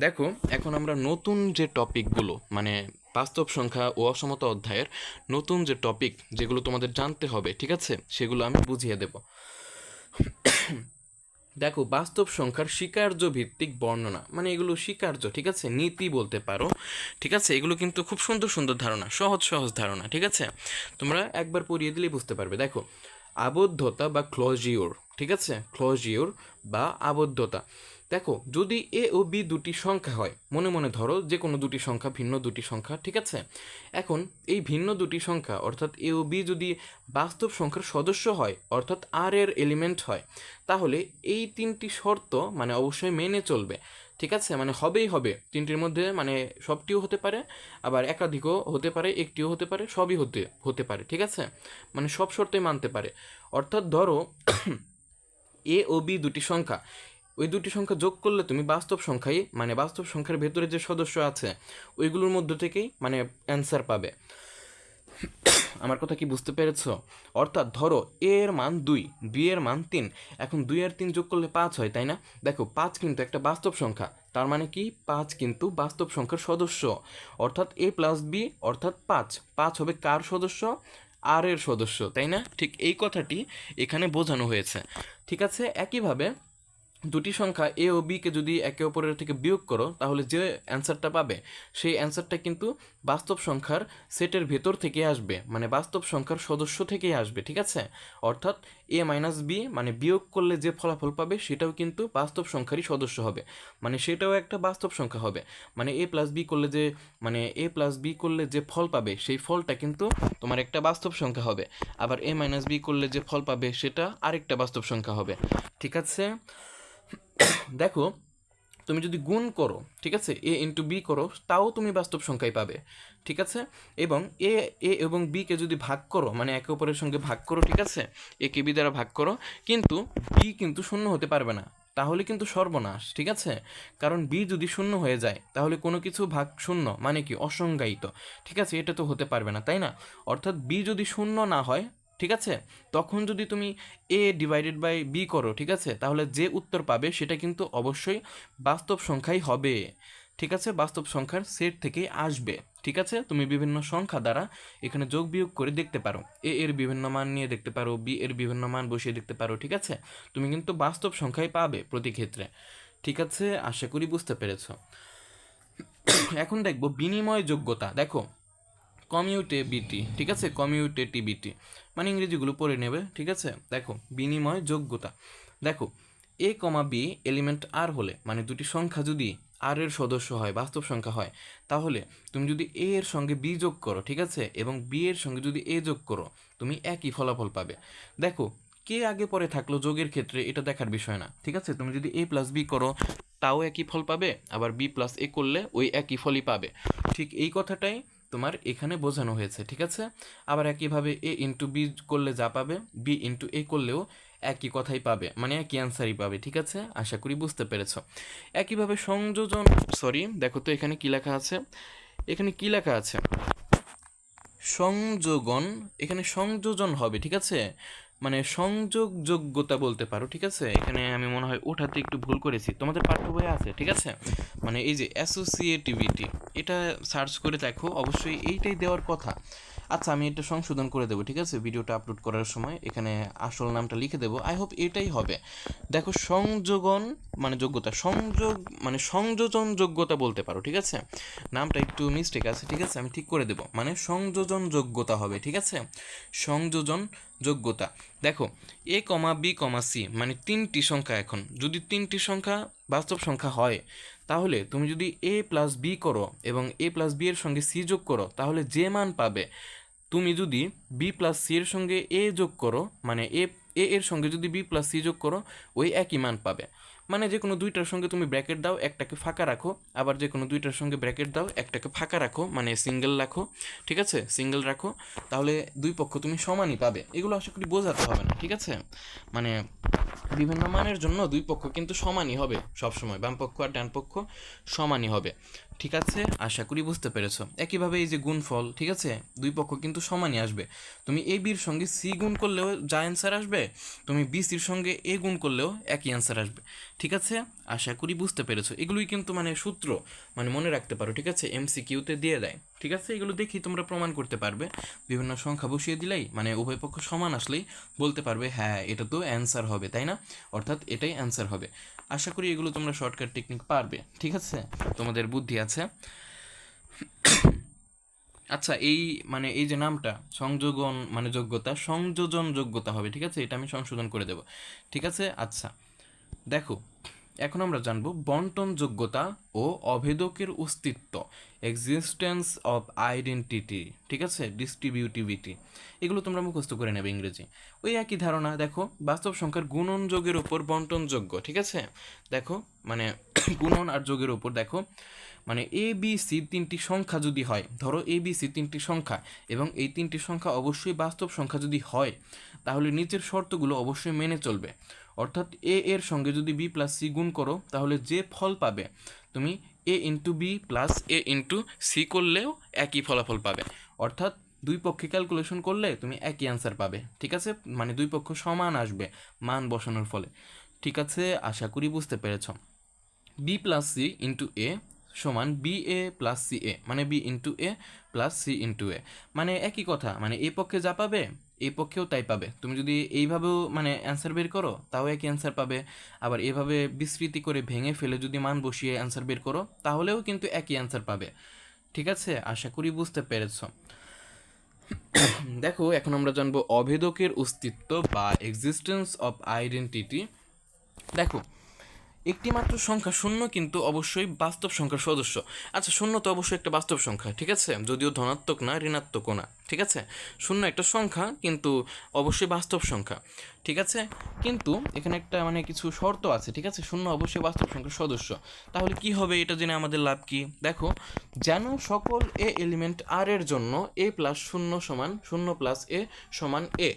দেখো এখন আমরা নতুন যে টপিকগুলো মানে বাস্তব সংখ্যা ও অসমতা অধ্যায়ের নতুন যে টপিক যেগুলো তোমাদের জানতে হবে, ঠিক আছে, সেগুলো আমি বুঝিয়ে দেব। দেখো, বাস্তব সংখ্যার স্বীকার্য ভিত্তিক বর্ণনা, মানে এগুলো স্বীকার্য, ঠিক আছে, নীতি বলতে পারো, ঠিক আছে। এগুলো কিন্তু খুব সুন্দর সুন্দর ধারণা, সহজ সহজ ধারণা, ঠিক আছে, তোমরা একবার পড়িয়ে দিলেই বুঝতে পারবে। দেখো, আবদ্ধতা বা ক্লজিওর, ঠিক আছে, ক্লজিওর বা আবদ্ধতা। দেখো, যদি এ ও বি দুটি সংখ্যা হয়, মনে মনে ধরো যে কোনো দুটি সংখ্যা, ভিন্ন দুটি সংখ্যা, ঠিক আছে। এখন এই ভিন্ন দুটি সংখ্যা অর্থাৎ এ ও বি যদি বাস্তব সংখ্যার সদস্য হয়, অর্থাৎ আর এর এলিমেন্ট হয়, তাহলে এই তিনটি শর্ত মানে অবশ্যই মেনে চলবে, ঠিক আছে। মানে হবেই হবে, তিনটির মধ্যে মানে সবটিও হতে পারে, আবার একাধিকও হতে পারে, একটিও হতে পারে, সবই হতে পারে, ঠিক আছে, মানে সব শর্তই মানতে পারে। অর্থাৎ ধরো এ ও বি দুটি সংখ্যা, ওই দুটি সংখ্যা যোগ করলে তুমি বাস্তব সংখ্যায় মানে বাস্তব সংখ্যার ভেতরে যে সদস্য আছে ওইগুলোর মধ্য থেকেই মানে অ্যান্সার পাবে। আমার কথা কি বুঝতে পেরেছো? অর্থাৎ ধরো এ এর মান 2, বি এর মান 3, এখন 2 আর 3 যোগ করলে 5 হয়, তাই না? দেখো, 5 কিন্তু একটা বাস্তব সংখ্যা, তার মানে কি 5 কিন্তু বাস্তব সংখ্যার সদস্য, অর্থাৎ এ প্লাস বি অর্থাৎ 5, 5 হবে কার সদস্য? আর এর সদস্য, তাই না? ঠিক এই কথাটি এখানে বোঝানো হয়েছে, ঠিক আছে। একইভাবে দুটি সংখ্যা এ ও বিকে যদি একে অপরের থেকে বিয়োগ করো, তাহলে যে অ্যান্সারটা পাবে সেই অ্যান্সারটা কিন্তু বাস্তব সংখ্যার সেটের ভেতর থেকে আসবে, মানে বাস্তব সংখ্যার সদস্য থেকেই আসবে, ঠিক আছে। অর্থাৎ এ মাইনাস বি মানে বিয়োগ করলে যে ফলাফল পাবে সেটাও কিন্তু বাস্তব সংখ্যারই সদস্য হবে, মানে সেটাও একটা বাস্তব সংখ্যা হবে। মানে এ প্লাস বি করলে যে মানে এ প্লাস বি করলে যে ফল পাবে সেই ফলটা কিন্তু তোমার একটা বাস্তব সংখ্যা হবে, আবার এ মাইনাস বি করলে যে ফল পাবে সেটা আরেকটা বাস্তব সংখ্যা হবে, ঠিক আছে। দেখো, তুমি যদি গুণ করো, ঠিক আছে, এ ইন্টু বি করো, তাও তুমি বাস্তব সংখ্যাই পাবে, ঠিক আছে। এবং এ এ এবং বিকে যদি ভাগ করো, মানে একে অপরের সঙ্গে ভাগ করো, ঠিক আছে, এ কে বি দ্বারা ভাগ করো, কিন্তু বি কিন্তু শূন্য হতে পারবে না, তাহলে কিন্তু সর্বনাশ, ঠিক আছে। কারণ বি যদি শূন্য হয়ে যায় তাহলে কোনো কিছু ভাগ শূন্য মানে কি অসংজ্ঞায়িত, ঠিক আছে, এটা তো হতে পারবে না, তাই না? অর্থাৎ বি যদি শূন্য না হয়, ঠিক আছে, তখন যদি তুমি এ ডিভাইডেড বাই বি করো, ঠিক আছে, তাহলে যে উত্তর পাবে সেটা কিন্তু অবশ্যই বাস্তব সংখ্যাই হবে, ঠিক আছে, বাস্তব সংখ্যার সেট থেকেই আসবে, ঠিক আছে। তুমি বিভিন্ন সংখ্যা দ্বারা এখানে যোগ বিয়োগ করে দেখতে পারো, এ এর বিভিন্ন মান নিয়ে দেখতে পারো, বি এর বিভিন্ন মান বসিয়ে দেখতে পারো, ঠিক আছে, তুমি কিন্তু বাস্তব সংখ্যাই পাবে প্রতি ক্ষেত্রে, ঠিক আছে। আশা করি বুঝতে পেরেছ। এখন দেখবো বিনিময় যোগ্যতা। দেখো, কমিউটেবিলিটি, ঠিক আছে, কমিউটেটিভিটি মানে ইংরেজিগুলো পড়ে নেবে, ঠিক আছে। দেখো, বিনিময় যোগ্যতা। দেখো, এ কমা বি এলিমেন্ট আর হলে, মানে দুটি সংখ্যা যদি আর এর সদস্য হয়, বাস্তব সংখ্যা হয়, তাহলে তুমি যদি এ এর সঙ্গে বি যোগ করো, ঠিক আছে, এবং বি এর সঙ্গে যদি এ যোগ করো, তুমি একই ফলাফল পাবে। দেখো, কে আগে পরে থাকলো যোগের ক্ষেত্রে এটা দেখার বিষয় না, ঠিক আছে। তুমি যদি এ প্লাস বি করো তাও একই ফল পাবে, আবার বি প্লাস এ করলে ওই একই ফলই পাবে, ঠিক এই কথাটাই তোমার এখানে বোঝানো হয়েছে, ঠিক আছে। আবার একইভাবে এ ইন্টু বি করলে যা পাবে, বি ইন্টু এ করলেও একই কথাই পাবে, মানে একই অ্যান্সারই পাবে, ঠিক আছে। আশা করি বুঝতে পেরেছ। একইভাবে সংযোজন, সরি দেখো তো এখানে কি লেখা আছে, এখানে কি লেখা আছে, সংযোগন, এখানে সংযোজন হবে, ঠিক আছে, মানে সংযোগযোগ্যতা বলতে পারো, ঠিক আছে। এখানে আমি মনে হয় ওঠাতে একটু ভুল করেছি, তোমাদের পাঠ্য বইয়ে আছে, ঠিক আছে। মানে এই যে অ্যাসোসিয়েটিভিটি, এটা সার্চ করে দেখো, অবশ্যই এইটাই দেওয়ার কথা। আচ্ছা, আমি এটা সংশোধন করে দেবো, ঠিক আছে, ভিডিওটা আপলোড করার সময় এখানে আসল নামটা লিখে দেবো, আই হোপ এটাই হবে। দেখো, সংযোগন মানে যোগ্যতা, সংযোগ মানে সংযোজন যোগ্যতা বলতে পারো, ঠিক আছে, নামটা একটু মিস্টেক আছে, ঠিক আছে, আমি ঠিক করে দেবো, মানে সংযোজন যোগ্যতা হবে, ঠিক আছে, সংযোজন যোগ্যতা। দেখো, এ কমা বি কমা সি মানে তিনটি সংখ্যা, এখন যদি তিনটি সংখ্যা বাস্তব সংখ্যা হয়, তাহলে তুমি যদি এ প্লাস বি করো এবং এ প্লাস বি এর সঙ্গে সি যোগ করো, তাহলে যে মান পাবে, তুমি যদি বি প্লাস সি এর সঙ্গে এ যোগ করো, মানে এ এর সঙ্গে যদি বি প্লাস সি যোগ করো, ওই একই মান পাবে। মানে যে কোনো দুইটার সঙ্গে তুমি ব্র্যাকেট দাও, একটাকে ফাঁকা রাখো, আবার যে কোনো দুইটার সঙ্গে ব্র্যাকেট দাও, একটাকে ফাঁকা রাখো, মানে সিঙ্গেল রাখো, ঠিক আছে, সিঙ্গেল রাখো, তাহলে দুই পক্ষ তুমি সমানই পাবে। এগুলো আশা করি বোঝাতে হবে না, ঠিক আছে। মানে বিভিন্ন মানের জন্য দুই পক্ষ কিন্তু সমানই হবে সবসময়, বাম পক্ষ আর ডান পক্ষ সমানই হবে, ঠিক আছে। আশা করি বুঝতে পেরেছ। একইভাবে এই যে গুণফল, ঠিক আছে, দুই পক্ষ কিন্তু সমানই আসবে। তুমি এ বির সঙ্গে সি গুণ করলেও যা অ্যান্সার আসবে, তুমি বি সির সঙ্গে এ গুণ করলেও একই অ্যান্সার আসবে, ঠিক আছে, আশা করি বুঝতে পেরেছো। এগুলোই কিন্তু মানে সূত্র, মানে মনে রাখতে পারো, ঠিক আছে, MCQতে দিয়ে দেয়। ঠিক আছে, এগুলো দেখি তোমরা প্রমাণ করতে পারবে। বিভিন্ন সংখ্যা বসিয়ে দিলেই মানে উভয় পক্ষ সমান আসলেই বলতে পারবে হ্যাঁ এটা তো অ্যান্সার হবে, তাই না? অর্থাৎ এটাই অ্যান্সার হবে। আশা করি এগুলো তোমরা শর্টকাট টেকনিক পারবে, ঠিক আছে, তোমাদের বুদ্ধি আছে। আচ্ছা, এই মানে এই যে নামটা সংযোজন মানে যোগ্যতা, সংযোজন যোগ্যতা হবে, ঠিক আছে, এটা আমি সংশোধন করে দেব, ঠিক আছে। আচ্ছা দেখো, এখন আমরা জানবো বন্টন যোগ্যতা ও অভেদকের অস্তিত্ব, এক্সিস্টেন্স অফ আইডেন্টিটি, ঠিক আছে, ডিস্ট্রিবিউটিভিটি, এগুলো তোমরা মুখস্থ করে নেবে ইংরেজি। ওই একই ধারণা, দেখো বাস্তব সংখ্যার গুণন যোগের উপর বন্টনযোগ্য, ঠিক আছে। দেখো মানে গুণন আর যোগের উপর, দেখো মানে ABC তিনটি সংখ্যা যদি হয়, ধরো ABC তিনটি সংখ্যা এবং এই তিনটি সংখ্যা অবশ্যই বাস্তব সংখ্যা যদি হয়, তাহলে নিচের শর্তগুলো অবশ্যই মেনে চলবে। অর্থাৎ A এর সঙ্গে যদি B প্লাস C গুণ করো, তাহলে যে ফল পাবে তুমি A into B plus A into C করলেও একই ফলাফল পাবে। অর্থাৎ দুই পক্ষে ক্যালকুলেশন করলে তুমি একই অ্যান্সার পাবে, ঠিক আছে, মানে দুই পক্ষ সমান আসবে মান বসানোর ফলে। ঠিক আছে, আশা করি বুঝতে পেরেছ। B plus C into A সমান BA প্লাস CA, মানে B into A plus C into A, মানে একই কথা, মানে এই পক্ষে যা পাবে এই পক্ষেও তাই পাবে। তুমি যদি এইভাবেও মানে অ্যান্সার বের করো তাও একই অ্যান্সার পাবে, আবার এভাবে বিস্তৃতি করে ভেঙে ফেলে যদি মান বসিয়ে অ্যান্সার বের করো তাহলেও কিন্তু একই অ্যান্সার পাবে। ঠিক আছে, আশা করি বুঝতে পেরেছ। দেখো এখন আমরা জানবো অভেদকের অস্তিত্ব বা এক্সিস্টেন্স অফ আইডেন্টিটি। দেখো একটি মাত্র সংখ্যা শূন্য কিন্তু অবশ্যই বাস্তব সংখ্যার সদস্য। আচ্ছা, শূন্য তো অবশ্যই একটা বাস্তব সংখ্যা, ঠিক আছে, যদিও ধনাত্মক না ঋণাত্মকও না, ঠিক আছে, শূন্য একটা সংখ্যা কিন্তু অবশ্যই বাস্তব সংখ্যা, ঠিক আছে। কিন্তু এখানে একটা মানে কিছু শর্ত আছে, ঠিক আছে, শূন্য অবশ্যই বাস্তব সংখ্যার সদস্য। তাহলে কি হবে এটা জেনে আমাদের লাভ কি? দেখো, যেন সকল A এলিমেন্ট R এর জন্য A প্লাস শূন্য সমান শূন্য প্লাস A সমান A।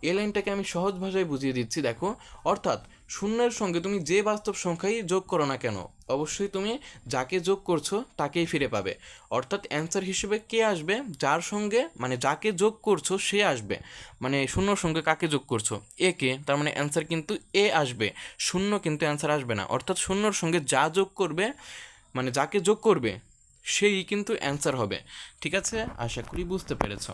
এই লাইনটাকে আমি সহজ ভাষায় বুঝিয়ে দিচ্ছি, দেখো, অর্থাৎ শূন্যের সঙ্গে তুমি যে বাস্তব সংখ্যাই যোগ করো না কেন, অবশ্যই তুমি যাকে যোগ করছো তাকেই ফিরে পাবে। অর্থাৎ অ্যান্সার হিসেবে কে আসবে? যার সঙ্গে মানে যাকে যোগ করছো সে আসবে। মানে শূন্যর সঙ্গে কাকে যোগ করছো? এ কে, তার মানে অ্যান্সার কিন্তু এ আসবে, শূন্য কিন্তু অ্যান্সার আসবে না। অর্থাৎ শূন্যর সঙ্গে যা যোগ করবে মানে যাকে যোগ করবে সেই কিন্তু অ্যান্সার হবে। ঠিক আছে, আশা করি বুঝতে পেরেছো।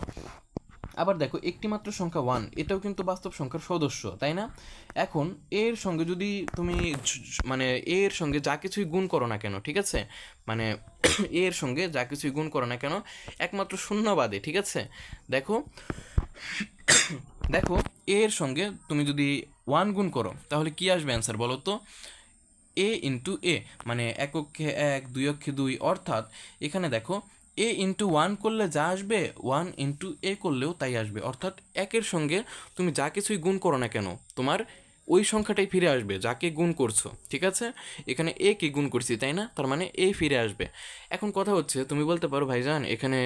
আবার দেখো একটি মাত্র সংখ্যা 1, এটাও কিন্তু বাস্তব সংখ্যার সদস্য, তাই না? এখন এর সঙ্গে যদি তুমি মানে এর সঙ্গে যা কিছুই গুণ করো না কেন, ঠিক আছে, মানে এর সঙ্গে যা কিছুই গুণ করো না কেন একমাত্র শূন্য বাদে, ঠিক আছে, দেখো দেখো এর সঙ্গে তুমি যদি 1 গুণ করো তাহলে কি আসবে অ্যান্সার বলো তো? A ইন্টু A, মানে এক অক্ষে 1 দুই অক্ষে 2, অর্থাৎ এখানে দেখো A ইন্টু 1 করলে যা আসবে 1 ইন্টু A করলেও তাই আসবে। অর্থাৎ একের সঙ্গে তুমি যা কিছুই গুণ করো না কেন তোমার ওই সংখ্যাটাই ফিরে আসবে যাকে গুণ করছো, ঠিক আছে। এখানে A কে গুণ করছি তাই না, তার মানে A ফিরে আসবে। এখন কথা হচ্ছে তুমি বলতে পারো ভাইজান এখানে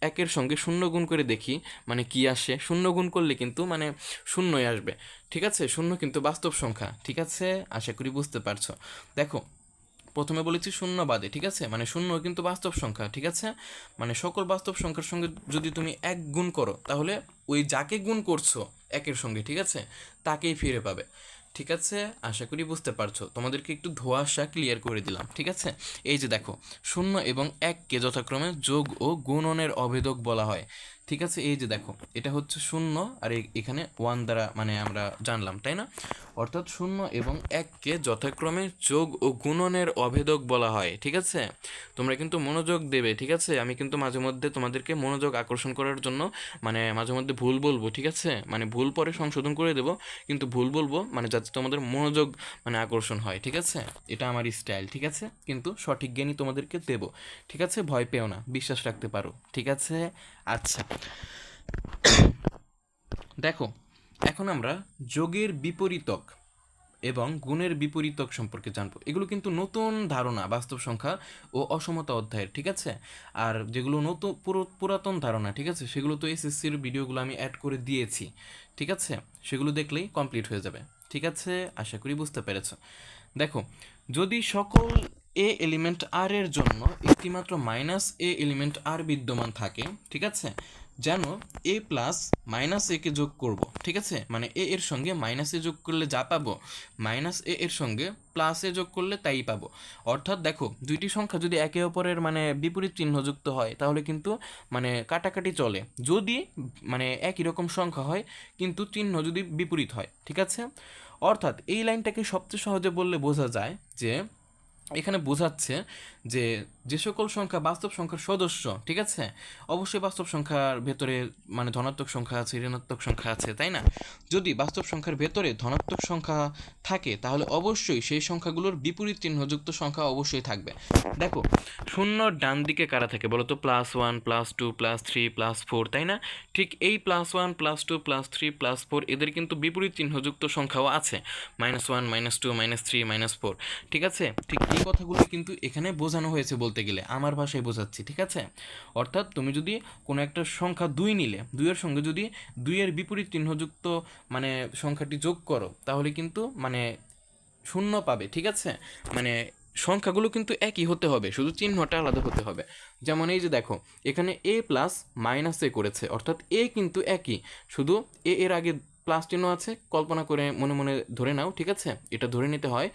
একের সঙ্গে শূন্য গুণ করে দেখি মানে কি আসে। শূন্য গুণ করলে কিন্তু মানে শূন্যই আসবে, ঠিক আছে, শূন্য কিন্তু বাস্তব সংখ্যা, ঠিক আছে, আশা করি বুঝতে পারছো। দেখো প্রথমে বলেছি শূন্য বাদে, ঠিক আছে, মানে শূন্য কিন্তু বাস্তব সংখ্যা, ঠিক আছে, মানে সকল বাস্তব সংখ্যার সঙ্গে যদি তুমি 1 গুণ করো তাহলে ওই যাকে গুণ করছো একের সঙ্গে, ঠিক আছে, তাকেই ফিরে পাবে। ঠিক আছে, আশা করি বুঝতে পারছো। তোমাদেরকে একটু ধোঁয়াশা ক্লিয়ার করে দিলাম, ঠিক আছে। এই যে দেখো, শূন্য এবং 1কে যথাক্রমে যোগ ও গুণনের অভেদক বলা হয়, ঠিক আছে। এই যে দেখো এটা হচ্ছে শূন্য আর এখানে 1 দ্বারা মানে আমরা জানলাম, তাই না? অর্থাৎ শূন্য এবং 1কে যথাক্রমে যোগ ও গুণনের অভেদক বলা হয়, ঠিক আছে। তোমরা কিন্তু মনোযোগ দেবে, ঠিক আছে, আমি কিন্তু মাঝে মধ্যে তোমাদেরকে মনোযোগ আকর্ষণ করার জন্য মানে মাঝে মধ্যে ভুল বলবো, ঠিক আছে, মানে ভুল পরে সংশোধন করে দেবো, কিন্তু ভুল বলবো মানে যাতে তোমাদের মনোযোগ মানে আকর্ষণ হয়, ঠিক আছে, এটা আমার স্টাইল, ঠিক আছে, কিন্তু সঠিক জ্ঞানই তোমাদেরকে দেবো, ঠিক আছে, ভয় পেও না, বিশ্বাস রাখতে পারো, ঠিক আছে। আচ্ছা দেখো এখন আমরা যোগের বিপরীতক এবং গুণের বিপরীতক সম্পর্কে জানবো। এগুলো কিন্তু নতুন ধারণা বাস্তব সংখ্যা ও অসমতা অধ্যায়ের, ঠিক আছে। আর যেগুলো নতুন পুরাতন ধারণা, ঠিক আছে, সেগুলো তো এসএসসির ভিডিওগুলো আমি অ্যাড করে দিয়েছি, ঠিক আছে, সেগুলো দেখলেই কমপ্লিট হয়ে যাবে, ঠিক আছে, আশা করি বুঝতে পেরেছো। দেখো যদি সকল A এলিমেন্ট R এর জন্য একটিমাত্র মাইনাস A এলিমেন্ট R বিদ্যমান থাকে, ঠিক আছে, যেন এ প্লাস মাইনাস এ কে যোগ করব, ঠিক আছে, মানে এ এর সঙ্গে মাইনাস এ যোগ করলে যা পাবো মাইনাস এ এর সঙ্গে প্লাস এ যোগ করলে তাই পাবো। অর্থাৎ দেখো দুইটি সংখ্যা যদি একে অপরের মানে বিপরীত চিহ্নযুক্ত হয় তাহলে কিন্তু মানে কাটাকাটি চলে, যদি মানে একই রকম সংখ্যা হয় কিন্তু চিহ্ন যদি বিপরীত হয়, ঠিক আছে। অর্থাৎ এই লাইনটাকে সবচেয়ে সহজে বললে বোঝা যায় যে এখানে বোঝাচ্ছে যে যে সকল সংখ্যা বাস্তব সংখ্যার সদস্য, ঠিক আছে, অবশ্যই বাস্তব সংখ্যার ভেতরে মানে ধনাত্মক সংখ্যা আছে, ঋণাত্মক সংখ্যা আছে, তাই না? যদি বাস্তব সংখ্যার ভেতরে ধনাত্মক সংখ্যা থাকে তাহলে অবশ্যই সেই সংখ্যাগুলোর বিপরীত চিহ্নযুক্ত সংখ্যা অবশ্যই থাকবে। দেখো শূন্যর ডান দিকে কারা থাকে বলো তো? +1 +2 +3 +4, তাই না? ঠিক এই +1 +2 +3 +4 এদের কিন্তু বিপরীত চিহ্নযুক্ত সংখ্যাও আছে, -1 -2 -3 -4, ঠিক আছে। ঠিক এই কথাগুলো কিন্তু এখানে বোঝানো হয়েছে বলতে গেলে, আমার ভাষায় বোঝাচ্ছি, ঠিক আছে। অর্থাৎ তুমি যদি কোনো একটা সংখ্যা 2 নিলে, 2-এর সঙ্গে যদি 2-এর বিপরীত চিহ্নযুক্ত মানে সংখ্যাটি যোগ করো তাহলে কিন্তু মানে শূন্য পাবে, ঠিক আছে। মানে সংখ্যাগুলো কিন্তু একই হতে হবে, শুধু চিহ্নটা আলাদা হতে হবে। যেমন এই যে দেখো এখানে এ প্লাস মাইনাস এ করেছে, অর্থাৎ এ কিন্তু একই, শুধু এ এর আগে প্লাস চিহ্ন আছে, কল্পনা করে মনে মনে ধরে নাও, ঠিক আছে, এটা ধরে নিতে হয়।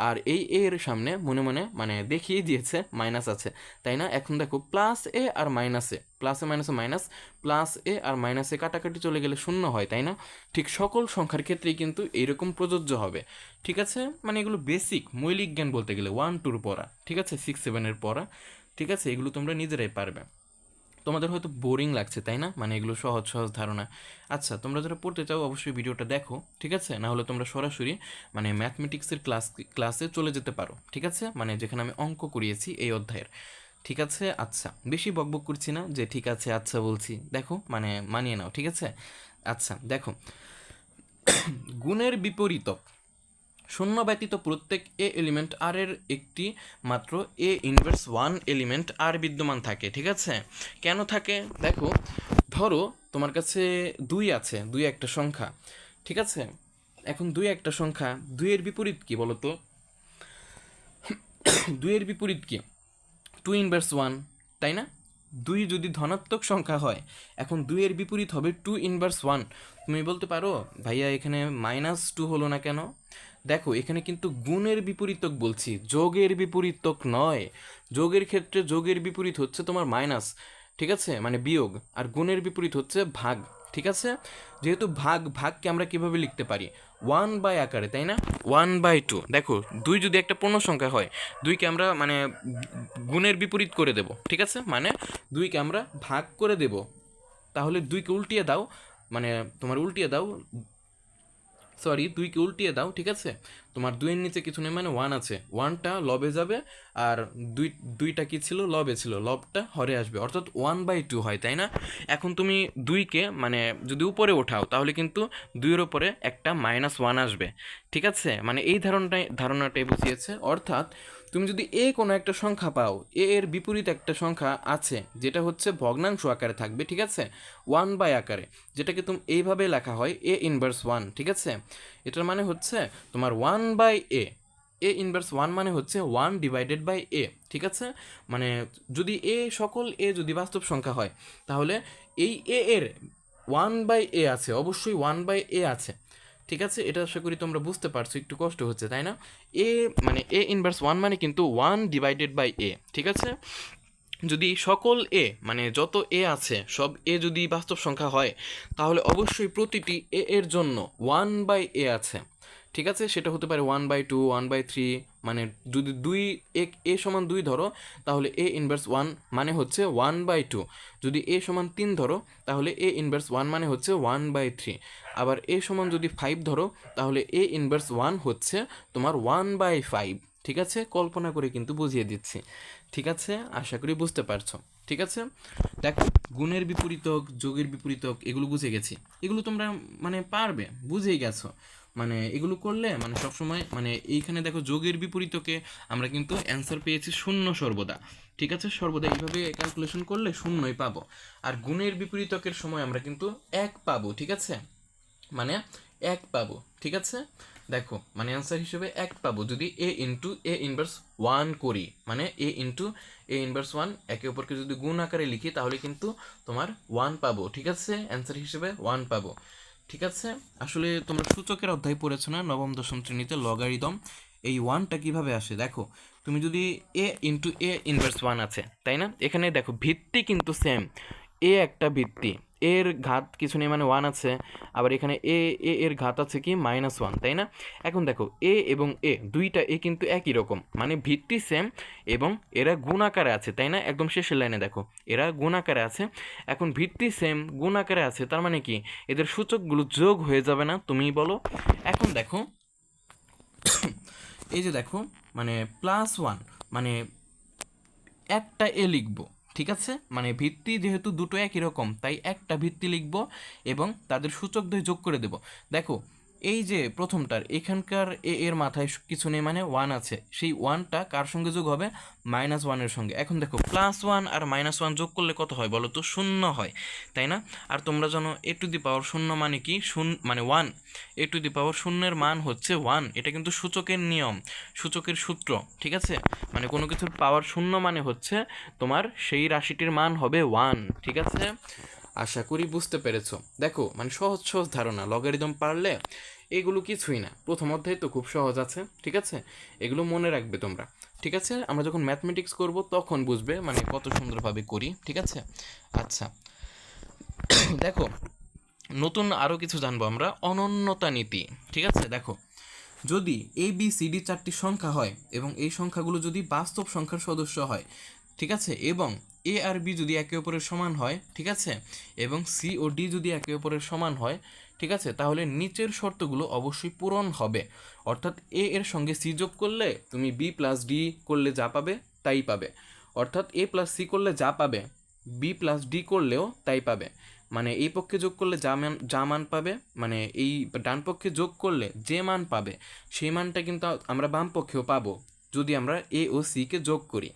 আর এই এর সামনে মনে মনে মানে দেখিয়ে দিয়েছে মাইনাস আছে, তাই না? এখন দেখো প্লাস এ আর মাইনাস এ, প্লাসে মাইনাসে মাইনাস, প্লাস এ আর মাইনাসে কাটাকাটি চলে গেলে শূন্য হয়, তাই না? ঠিক সকল সংখ্যার ক্ষেত্রেই কিন্তু এইরকম প্রযোজ্য হবে, ঠিক আছে। মানে এগুলো বেসিক মৌলিক জ্ঞান বলতে গেলে 1-2 পড়া, ঠিক আছে, 6-7 পড়া, ঠিক আছে, এগুলো তোমরা নিজেরাই পারবে। তোমাদের হয়তো বোরিং লাগছে, তাই না? মানে এগুলো সহজ সহজ ধারণা। আচ্ছা তোমরা যারা পড়তে চাও অবশ্যই ভিডিওটা দেখো, ঠিক আছে, না হলে তোমরা সরাসরি মানে ম্যাথমেটিক্সের ক্লাসে চলে যেতে পারো, ঠিক আছে, মানে যেখানে আমি অঙ্ক করিয়েছি এই অধ্যায়ের, ঠিক আছে। আচ্ছা বেশি বকবক করছি না যে ঠিক আছে আচ্ছা বলছি, দেখো মানে মানিয়ে নাও, ঠিক আছে। আচ্ছা দেখো গুণের বিপরীতক শূন্য ব্যতীত প্রত্যেক এ এলিমেন্ট আর এর একটি মাত্র এ ইনভার্স 1 এলিমেন্ট আর বিদ্যমান থাকে, ঠিক আছে। কেন থাকে দেখো, ধরো তোমার কাছে 2 আছে, 2 একটা সংখ্যা, ঠিক আছে। এখন 2 একটা সংখ্যা, 2 এর বিপরীত কি বলো তো? 2 এর বিপরীত কি? 2 ইনভার্স 1, তাই না? 2 যদি ধনাত্মক সংখ্যা হয়, এখন 2 এর বিপরীত হবে 2 ইনভার্স 1। তুমি বলতে পারো ভাইয়া এখানে -2 হলো না কেন? দেখো এখানে কিন্তু গুণের বিপরীতক বলছি, যোগের বিপরীতক নয়। যোগের ক্ষেত্রে যোগের বিপরীত হচ্ছে তোমার মাইনাস, ঠিক আছে, মানে বিয়োগ, আর গুণের বিপরীত হচ্ছে ভাগ, ঠিক আছে। যেহেতু ভাগকে আমরা কিভাবে লিখতে পারি? 1 আকারে, তাই না? 1/2। দেখো 2 যদি একটা পূর্ণ সংখ্যা হয়, 2কে আমরা মানে গুণের বিপরীত করে দেব, ঠিক আছে, মানে 2কে আমরা ভাগ করে দেব। তাহলে 2কে উল্টিয়ে দাও, মানে তোমার উল্টিয়ে দাও, সরি 2কে উল্টিয়ে দাও, ঠিক আছে। তোমার 2-এর নিচে কিছু নেই মানে 1 আছে, 1টা লবে যাবে, আর 2টা কি ছিল? লবে ছিল, লবটা হরে আসবে, অর্থাৎ 1/2 হয়, তাই না? এখন তুমি 2কে মানে যদি উপরে ওঠাও তাহলে কিন্তু 2-এর উপরে একটা -1 আসবে, ঠিক আছে। মানে এই ধারণাটাই বুঝিয়েছে। অর্থাৎ তুমি যদি কোনো একটা সংখ্যা পাও, এর বিপরীত একটা সংখ্যা আছে যেটা হচ্ছে ভগ্নাংশ আকারে থাকবে, ঠিক আছে, 1 আকারে, যেটাকে তুমি এইভাবে লেখা হয় এ ইনভার্স 1, ঠিক আছে। এটার মানে হচ্ছে তোমার 1/a, এ ইনভার্স 1 মানে হচ্ছে 1/a, ঠিক আছে। মানে যদি সকল যদি বাস্তব সংখ্যা হয় তাহলে এই এর 1/a আছে, অবশ্যই 1/a আছে, ঠিক আছে। এটা আশা করি তোমরা বুঝতে পারছো, একটু কষ্ট হচ্ছে তাই না? মানে এ ইনভার্স 1 মানে কিন্তু 1/a, ঠিক আছে। যদি সকল মানে যত আছে সব যদি বাস্তব সংখ্যা হয় তাহলে অবশ্যই প্রতিটি এর জন্য 1/a আছে, ঠিক আছে। সেটা হতে পারে 1/2, 1/3, মানে যদি সমান 2 ধরো তাহলে এ ইনভার্স 1 মানে হচ্ছে 1/2। যদি সমান 3 ধরো তাহলে এ ইনভার্স 1 মানে হচ্ছে 1/3। আবার সমান যদি 5 ধরো তাহলে এ ইনভার্স 1 হচ্ছে তোমার 1/5, ঠিক আছে। কল্পনা করে কিন্তু বুঝিয়ে দিচ্ছি, ঠিক আছে, আশা করি বুঝতে পারছো, ঠিক আছে। দেখো গুণের বিপরীতক, যোগের বিপরীতক এগুলো বুঝে গেছি, এগুলো তোমরা মানে পারবে, বুঝেই গেছো। মানে এগুলো করলে মানে সবসময় মানে এইখানে দেখো যোগের বিপরীতকে আমরা কিন্তু অ্যান্সার পেয়েছি শূন্য সর্বদা, ঠিক আছে, সর্বদা এইভাবে ক্যালকুলেশন করলে শূন্যই পাবো। আর গুণের বিপরীতকের সময় আমরা কিন্তু 1 পাবো, ঠিক আছে, মানে 1 পাবো, ঠিক আছে। দেখো মানে অ্যান্সার হিসেবে 1 পাবো যদি এ ইন্টু এ ইনভার্স 1 করি, মানে এ ইন্টু এ ইনভার্স 1 একে অপরকে যদি গুণ আকারে লিখি তাহলে কিন্তু তোমার 1 পাবো, ঠিক আছে, অ্যান্সার হিসেবে 1 পাবো। ঠিক আছে, আসলে তোমরা সূচকের অধ্যায় পড়েছো না নবম দশম শ্রেণীতে লগারিদম, এই 1টা কিভাবে আসে দেখো, তুমি যদি এ ইন্টু এ ইনভার্স 1 আছে তাই না, এখানে দেখো ভিত্তি কিন্তু সেম, এ একটা ভিত্তি, এর ঘাত কিছু নেই মানে 1 আছে, আবার এখানে এ এ এর ঘাত আছে কি -1, তাই না। এখন দেখো এ এবং এ দুইটা এ কিন্তু একই রকম, মানে ভিত্তি সেম এবং এরা গুণ আকারে আছে তাই না, একদম শেষের লাইনে দেখো এরা গুণ আকারে আছে। এখন ভিত্তি সেম গুণ আকারে আছে তার মানে কি এদের সূচকগুলো যোগ হয়ে যাবে না, তুমিই বলো। এখন দেখো এই যে দেখো মানে +1 মানে একটা এ লিখবো, ঠিক আছে, মানে ভিত্তি যেহেতু দুটো একই রকম তাই একটা ভিত্তি লিখবো এবং তাদের সূচকদ্বয় যোগ করে দেব। দেখো এই যে প্রথমটার এখানকার এ এর মাথায় কিছু নেই মানে 1 আছে, সেই 1টা কার সঙ্গে যোগ হবে -1 এর সঙ্গে। এখন দেখো +1 আর -1 যোগ করলে কত হয় বলো তো, 0 হয় তাই না। আর তোমরা জানো এ টু দি পাওয়ার 0 মানে কি, মানে 1, এ টু দি পাওয়ার 0 এর মান হচ্ছে 1, এটা কিন্তু সূচকের নিয়ম, সূচকের সূত্র, ঠিক আছে। মানে কোনো কিছুর পাওয়ার 0 মানে হচ্ছে তোমার সেই রাশিটির মান হবে 1, ঠিক আছে। আশা করি বুঝতে পেরেছো। দেখো মানে সহজ সহজ ধারণা, লগারিদম পারলে এগুলো কিছুই না, প্রথম অধ্যায় তো খুব সহজ আছে, ঠিক আছে, এগুলো মনে রাখবে তোমরা, ঠিক আছে। আমরা যখন ম্যাথমেটিক্স করব তখন বুঝবে মানে কত সুন্দরভাবে করি, ঠিক আছে। আচ্ছা দেখো নতুন আরও কিছু জানবো আমরা, অনন্যতা নীতি, ঠিক আছে। দেখো যদি এ বি সি ডি 4টি সংখ্যা হয় এবং এই সংখ্যাগুলো যদি বাস্তব সংখ্যার সদস্য হয়, ঠিক আছে, এবং এ আর বি যদি একে অপরের সমান হয়, ঠিক আছে, এবং সি ও ডি যদি একে অপরের সমান হয়, ঠিক আছে, তাহলে নিচের শর্তগুলো অবশ্যই পূরণ হবে। অর্থাৎ এ এর সঙ্গে সি যোগ করলে তুমি বি প্লাস ডি করলে যা পাবে তাই পাবে, অর্থাৎ এ প্লাস সি করলে যা পাবে বি প্লাস ডি করলেও তাই পাবে। মানে এই পক্ষে যোগ করলে যা মান পাবে, মানে এই ডান পক্ষে যোগ করলে যে মান পাবে সেই মানটা কিন্তু আমরা বাম পক্ষেও পাবো যদি আমরা এ ও সি কে যোগ করি,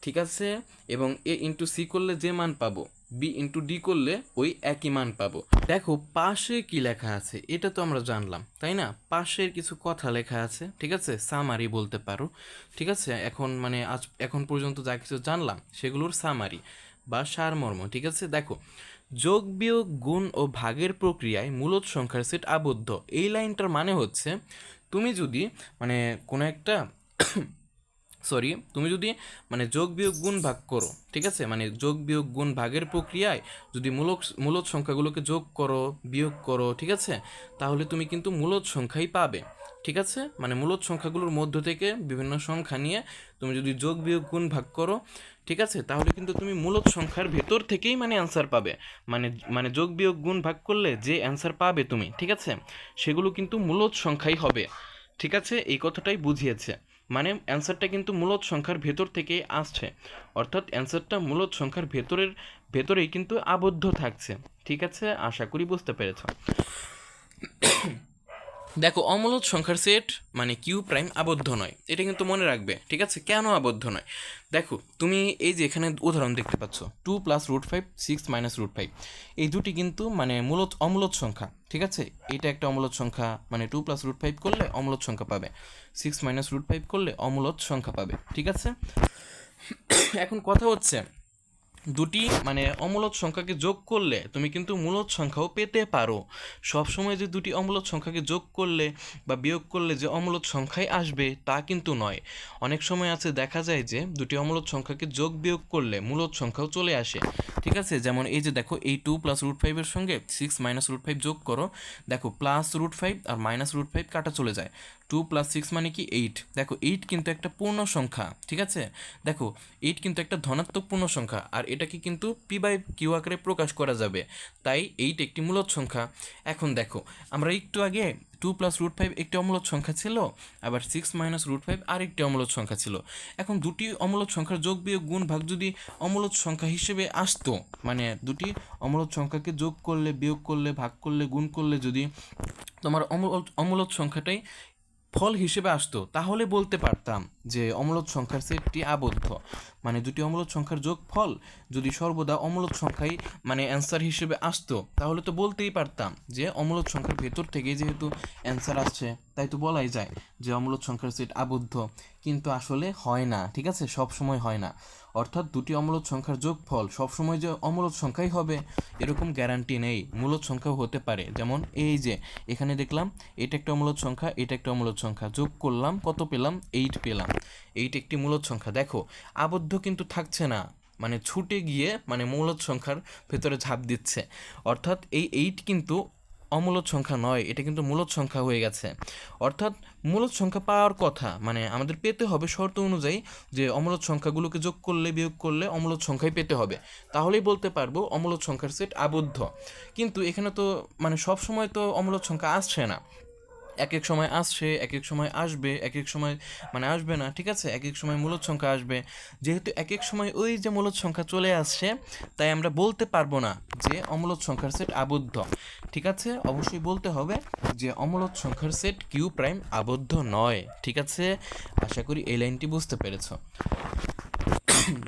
ঠিক আছে। এবং এ ইন্টু সি করলে যে মান পাবো বি ইন্টু ডি করলে ওই একই মান পাবো। দেখো পাশে কি লেখা আছে এটা তো আমরা জানলাম তাই না, পাশের কিছু কথা লেখা আছে, ঠিক আছে, সামারি বলতে পারো, ঠিক আছে। এখন মানে এখন পর্যন্ত যা কিছু জানলাম সেগুলোর সামারি বা সারমর্ম, ঠিক আছে। দেখো যোগ বিয়োগ গুণ ও ভাগের প্রক্রিয়ায় মূলদ সংখ্যার সেট আবদ্ধ, এই লাইনটার মানে হচ্ছে তুমি যদি মানে কোনো একটা তুমি যদি মানে যোগ বিয়োগ গুণ ভাগ করো, ঠিক আছে, মানে যোগ বিয়োগ গুণ ভাগের প্রক্রিয়ায় যদি মূলদ সংখ্যাগুলোকে যোগ করো বিয়োগ করো, ঠিক আছে, তাহলে তুমি কিন্তু মূলদ সংখ্যাই পাবে, ঠিক আছে। মানে মূলদ সংখ্যাগুলোর মধ্য থেকে বিভিন্ন সংখ্যা নিয়ে তুমি যদি যোগ বিয়োগ গুণ ভাগ করো, ঠিক আছে, তাহলে কিন্তু তুমি মূলদ সংখ্যার ভেতর থেকেই মানে অ্যান্সার পাবে। মানে মানে যোগ বিয়োগ গুণ ভাগ করলে যে অ্যান্সার পাবে তুমি, ঠিক আছে, সেগুলো কিন্তু মূলদ সংখ্যাই হবে, ঠিক আছে, এই কথাটাই বুঝিয়েছে। মানে অ্যান্সারটা কিন্তু মূলদ সংখ্যার ভেতর থেকেই আসছে, অর্থাৎ অ্যান্সারটা মূলদ সংখ্যার ভেতরেই কিন্তু আবদ্ধ থাকছে, ঠিক আছে, আশা করি বুঝতে পেরেছ। দেখো অমূলদ সংখ্যার সেট মানে কিউ প্রাইম আবদ্ধ নয়, এটা কিন্তু মনে রাখবে, ঠিক আছে। কেন আবদ্ধ নয়, দেখো তুমি এই যে এখানে উদাহরণ দেখতে পাচ্ছ 2 + √5 6 - √5, এই দুটি কিন্তু মানে অমূলদ সংখ্যা, ঠিক আছে। এটা একটা অমূলদ সংখ্যা, মানে 2 + √5 করলে অমূলদ সংখ্যা পাবে, 6 - √5 করলে অমূলদ সংখ্যা পাবে, ঠিক আছে। এখন কথা হচ্ছে দুটি মানে অমূলদ সংখ্যাকে যোগ করলে তুমি কিন্তু মূলদ সংখ্যাও পেতে পারো, সবসময় যে দুটি অমূলদ সংখ্যাকে যোগ করলে বা বিয়োগ করলে যে অমূলদ সংখ্যাই আসবে তা কিন্তু নয়। অনেক সময় আছে দেখা যায় যে দুটি অমূলদ সংখ্যাকে যোগ বিয়োগ করলে মূলদ সংখ্যাও চলে আসে, ঠিক আছে। যেমন এই যে দেখো এই 2 + √5 এর সঙ্গে 6 - √5 যোগ করো, দেখো +√5 আর -√5 কাটা চলে যায়, 2 + 6 মানে কি 8, দেখো 8 কিন্তু একটা পূর্ণ সংখ্যা, ঠিক আছে। দেখো 8 কিন্তু একটা ধনাত্মক পূর্ণ সংখ্যা আর এটাকে কিন্তু p/q আকারে প্রকাশ করা যাবে, তাই 8 একটি মূলদ সংখ্যা। এখন দেখো আমরা একটু আগে 2 + √5 একটি অমূলদ সংখ্যা ছিল, আবার 6 - √5 আরেকটি অমূলদ সংখ্যা ছিল। এখন দুটি অমূলদ সংখ্যার যোগ বিয়োগ গুণ ভাগ যদি অমূলদ সংখ্যা হিসেবে আসতো, মানে দুটি অমূলদ সংখ্যাকে যোগ করলে বিয়োগ করলে ভাগ করলে গুণ করলে যদি তোমার অমূলদ সংখ্যাটাই ফল হিসেবে আসতো, তাহলে বলতে পারতাম যে অমূলদ সংখ্যার সেটটি আবদ্ধ। মানে দুটি অমূলদ সংখ্যার যোগফল যদি সর্বদা অমূলদ সংখ্যাই মানে অ্যান্সার হিসেবে আসতো, তাহলে তো বলতেই পারতাম যে অমূলদ সংখ্যার ভেতর থেকে যেহেতু অ্যান্সার আসছে, তাই তো বলাই যায় যে অমূলদ সংখ্যার সেট আবদ্ধ। কিন্তু আসলে হয় না, ঠিক আছে, সব সময় হয় না। অর্থাৎ দুটি অমূলদ সংখ্যার যোগফল সবসময় যে অমূলদ সংখ্যাই হবে এরকম গ্যারান্টি নেই, মূলদ সংখ্যাও হতে পারে। যেমন এই যে এখানে দেখলাম এটা একটা অমূলদ সংখ্যা, এটা একটা অমূলদ সংখ্যা, যোগ করলাম কত পেলাম, 8 পেলাম। 8 একটি মূলদ সংখ্যা, দেখো আবদ্ধ কিন্তু থাকছে না, মানে ছুটে গিয়ে মানে মূলদ সংখ্যার ভেতরে ঝাঁপ দিচ্ছে। অর্থাৎ এই 8 কিন্তু অমূলদ সংখ্যা নয়, এটা কিন্তু মূলদ সংখ্যা হয়ে গেছে। অর্থাৎ মূলদ সংখ্যা পাওয়ার কথা, মানে আমাদের পেতে হবে শর্ত অনুযায়ী যে অমূলদ সংখ্যাগুলোকে যোগ করলে বিয়োগ করলে অমূলদ সংখ্যাই পেতে হবে, তাহলেই বলতে পারবো অমূলদ সংখ্যার সেট আবদ্ধ। কিন্তু এখানে তো মানে সব সময় তো অমূলদ সংখ্যা আসছে না, এক এক সময় আসছে, এক এক সময় আসবে, এক এক সময় মানে আসবে না, ঠিক আছে, এক এক সময় মূলদ সংখ্যা আসবে। যেহেতু এক এক সময় ওই যে মূলদ সংখ্যা চলে আসছে, তাই আমরা বলতে পারবো না যে অমূলদ সংখ্যার সেট আবদ্ধ। ঠিক আছে, অবশ্যই বলতে হবে যে অমূলদ সংখ্যার সেট কিউ প্রাইম আবদ্ধ নয়। ঠিক আছে, আশা করি এই লাইনটি বুঝতে পেরেছো।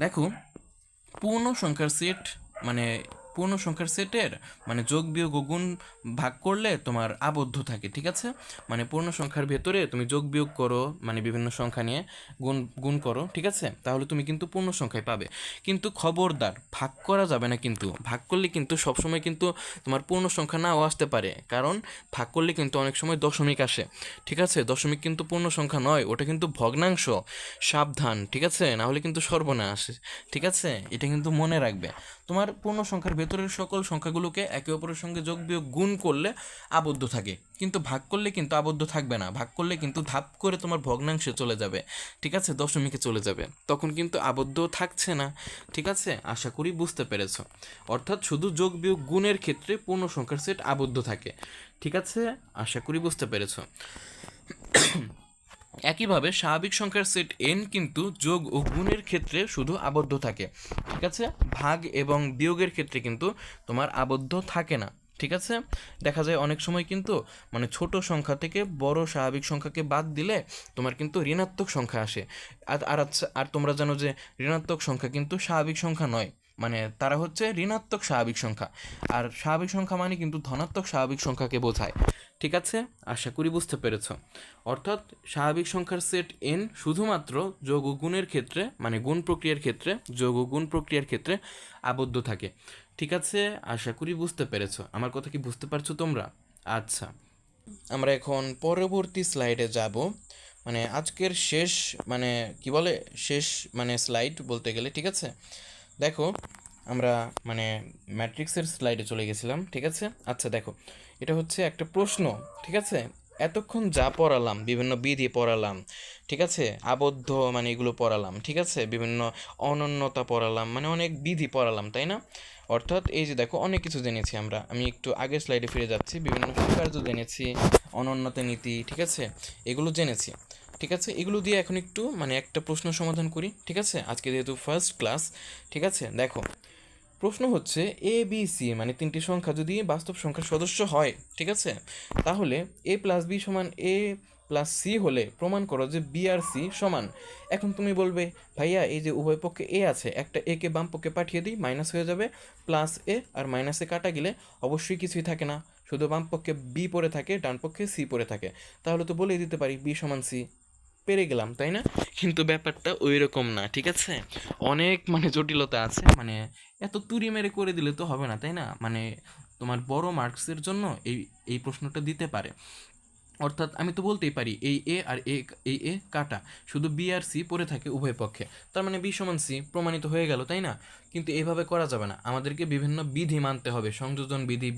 দেখো পূর্ণ সংখ্যার সেট মানে পূর্ণ সংখ্যার সেটের মানে যোগ বিয়োগ ও গুণ ভাগ করলে তোমার আবদ্ধ থাকে। ঠিক আছে, মানে পূর্ণ সংখ্যার ভেতরে তুমি যোগ বিয়োগ করো, মানে বিভিন্ন সংখ্যা নিয়ে গুণ গুণ করো, ঠিক আছে, তাহলে তুমি কিন্তু পূর্ণ সংখ্যায় পাবে। কিন্তু খবরদার ভাগ করা যাবে না, কিন্তু ভাগ করলে কিন্তু সবসময় কিন্তু তোমার পূর্ণ সংখ্যা নাও আসতে পারে, কারণ ভাগ করলে কিন্তু অনেক সময় দশমিক আসে। ঠিক আছে, দশমিক কিন্তু পূর্ণ সংখ্যা নয়, ওটা কিন্তু ভগ্নাংশ, সাবধান। ঠিক আছে, না হলে কিন্তু সর্বনাশ। ঠিক আছে, এটা কিন্তু মনে রাখবে। তোমার পূর্ণ সংখ্যার ভেতরের সকল সংখ্যাগুলোকে একে অপরের সঙ্গে যোগ বিয়োগ গুণ করলে আবদ্ধ থাকে, কিন্তু ভাগ করলে কিন্তু আবদ্ধ থাকবে না। ভাগ করলে কিন্তু ধাপ করে তোমার ভগ্নাংশে চলে যাবে, ঠিক আছে, দশমিকে চলে যাবে, তখন কিন্তু আবদ্ধ থাকছে না। ঠিক আছে, আশা করি বুঝতে পেরেছো। অর্থাৎ শুধু যোগ বিয়োগ গুণের ক্ষেত্রে পূর্ণ সংখ্যার সেট আবদ্ধ থাকে। ঠিক আছে, আশা করি বুঝতে পেরেছো। একইভাবে স্বাভাবিক সংখ্যার সেট এন কিন্তু যোগ ও গুণের ক্ষেত্রে শুধু আবদ্ধ থাকে। ঠিক আছে, ভাগ এবং বিয়োগের ক্ষেত্রে কিন্তু তোমার আবদ্ধ থাকে না। ঠিক আছে, দেখা যায় অনেক সময় কিন্তু মানে ছোট সংখ্যা থেকে বড় স্বাভাবিক সংখ্যাকে বাদ দিলে তোমার কিন্তু ঋণাত্মক সংখ্যা আসে। আর তোমরা জানো যে ঋণাত্মক সংখ্যা কিন্তু স্বাভাবিক সংখ্যা নয়, মানে তারা হচ্ছে ঋণাত্মক স্বাভাবিক সংখ্যা। আর স্বাভাবিক সংখ্যা মানে কিন্তু ধনাত্মক স্বাভাবিক সংখ্যাকে বোঝায়। ঠিক আছে, আশা করি বুঝতে পেরেছ। অর্থাৎ স্বাভাবিক সংখ্যার সেট এন শুধুমাত্র যোগ ও গুণের ক্ষেত্রে, মানে গুণ প্রক্রিয়ার ক্ষেত্রে, যোগ ও গুণ প্রক্রিয়ার ক্ষেত্রে আবদ্ধ থাকে। ঠিক আছে, আশা করি বুঝতে পেরেছ। আমার কথা কি বুঝতে পারছো তোমরা? আচ্ছা, আমরা এখন পরবর্তী স্লাইডে যাব, মানে আজকের শেষ, মানে কি বলে শেষ মানে স্লাইড বলতে গেলে। ঠিক আছে, দেখো আমরা মানে ম্যাট্রিক্সের স্লাইডে চলে গেছিলাম। ঠিক আছে, আচ্ছা দেখো এটা হচ্ছে একটা প্রশ্ন। ঠিক আছে, এতক্ষণ যা পড়ালাম, বিভিন্ন বিধি পড়ালাম, ঠিক আছে, আবদ্ধ মানে এগুলো পড়ালাম, ঠিক আছে, বিভিন্ন অনন্যতা পড়ালাম, মানে অনেক বিধি পড়ালাম, তাই না? অর্থাৎ এই যে দেখো অনেক কিছু জেনেছি আমরা। আমি একটু আগের স্লাইডে ফিরে যাচ্ছি, বিভিন্ন স্বীকার্য জেনেছি, অনন্যতা নীতি, ঠিক আছে, এগুলো জেনেছি। ঠিক আছে, এগুলো দিয়ে এখন একটু মানে একটা প্রশ্ন সমাধান করি। ঠিক আছে, আজকে যেহেতু ফার্স্ট ক্লাস। ঠিক আছে, দেখো প্রশ্ন হচ্ছে এ বি সি মানে তিনটি সংখ্যা যদি বাস্তব সংখ্যার সদস্য হয়, ঠিক আছে, তাহলে এ প্লাস বি সমান এ প্লাস সি হলে প্রমাণ করো যে বি আর সি সমান। এখন তুমি বলবে ভাইয়া এই যে উভয় পক্ষে এ আছে, একটা এ কে বাম পক্ষে পাঠিয়ে দিই, মাইনাস হয়ে যাবে, প্লাস এ আর মাইনাসে কাটা গেলে অবশ্যই কিছুই থাকে না, শুধু বাম পক্ষে বি পড়ে থাকে, ডান পক্ষে সি পড়ে থাকে, তাহলে তো বলেই দিতে পারি বি সমান সি, পেরে গেলাম, তাই না? কিন্তু ব্যাপারটা ওই রকম না। ঠিক আছে, অনেক মানে জটিলতা আছে, মানে এত তুড়ি মেরে করে দিলে তো হবে না, তাই না? মানে তোমার বড় মার্কসের জন্য এই এই প্রশ্নটা দিতে পারে। অর্থাৎ আমি তো বলতেই পারি এই এ আর এই এ কাটা, শুধু বি আর সি পড়ে থাকে উভয় পক্ষে, তার মানে বি সমান সি প্রমাণিত হয়ে গেল, তাই না? কিন্তু এইভাবে করা যাবে না, আমাদেরকে বিভিন্ন বিধি মানতে হবে, সংযোজন বিধি,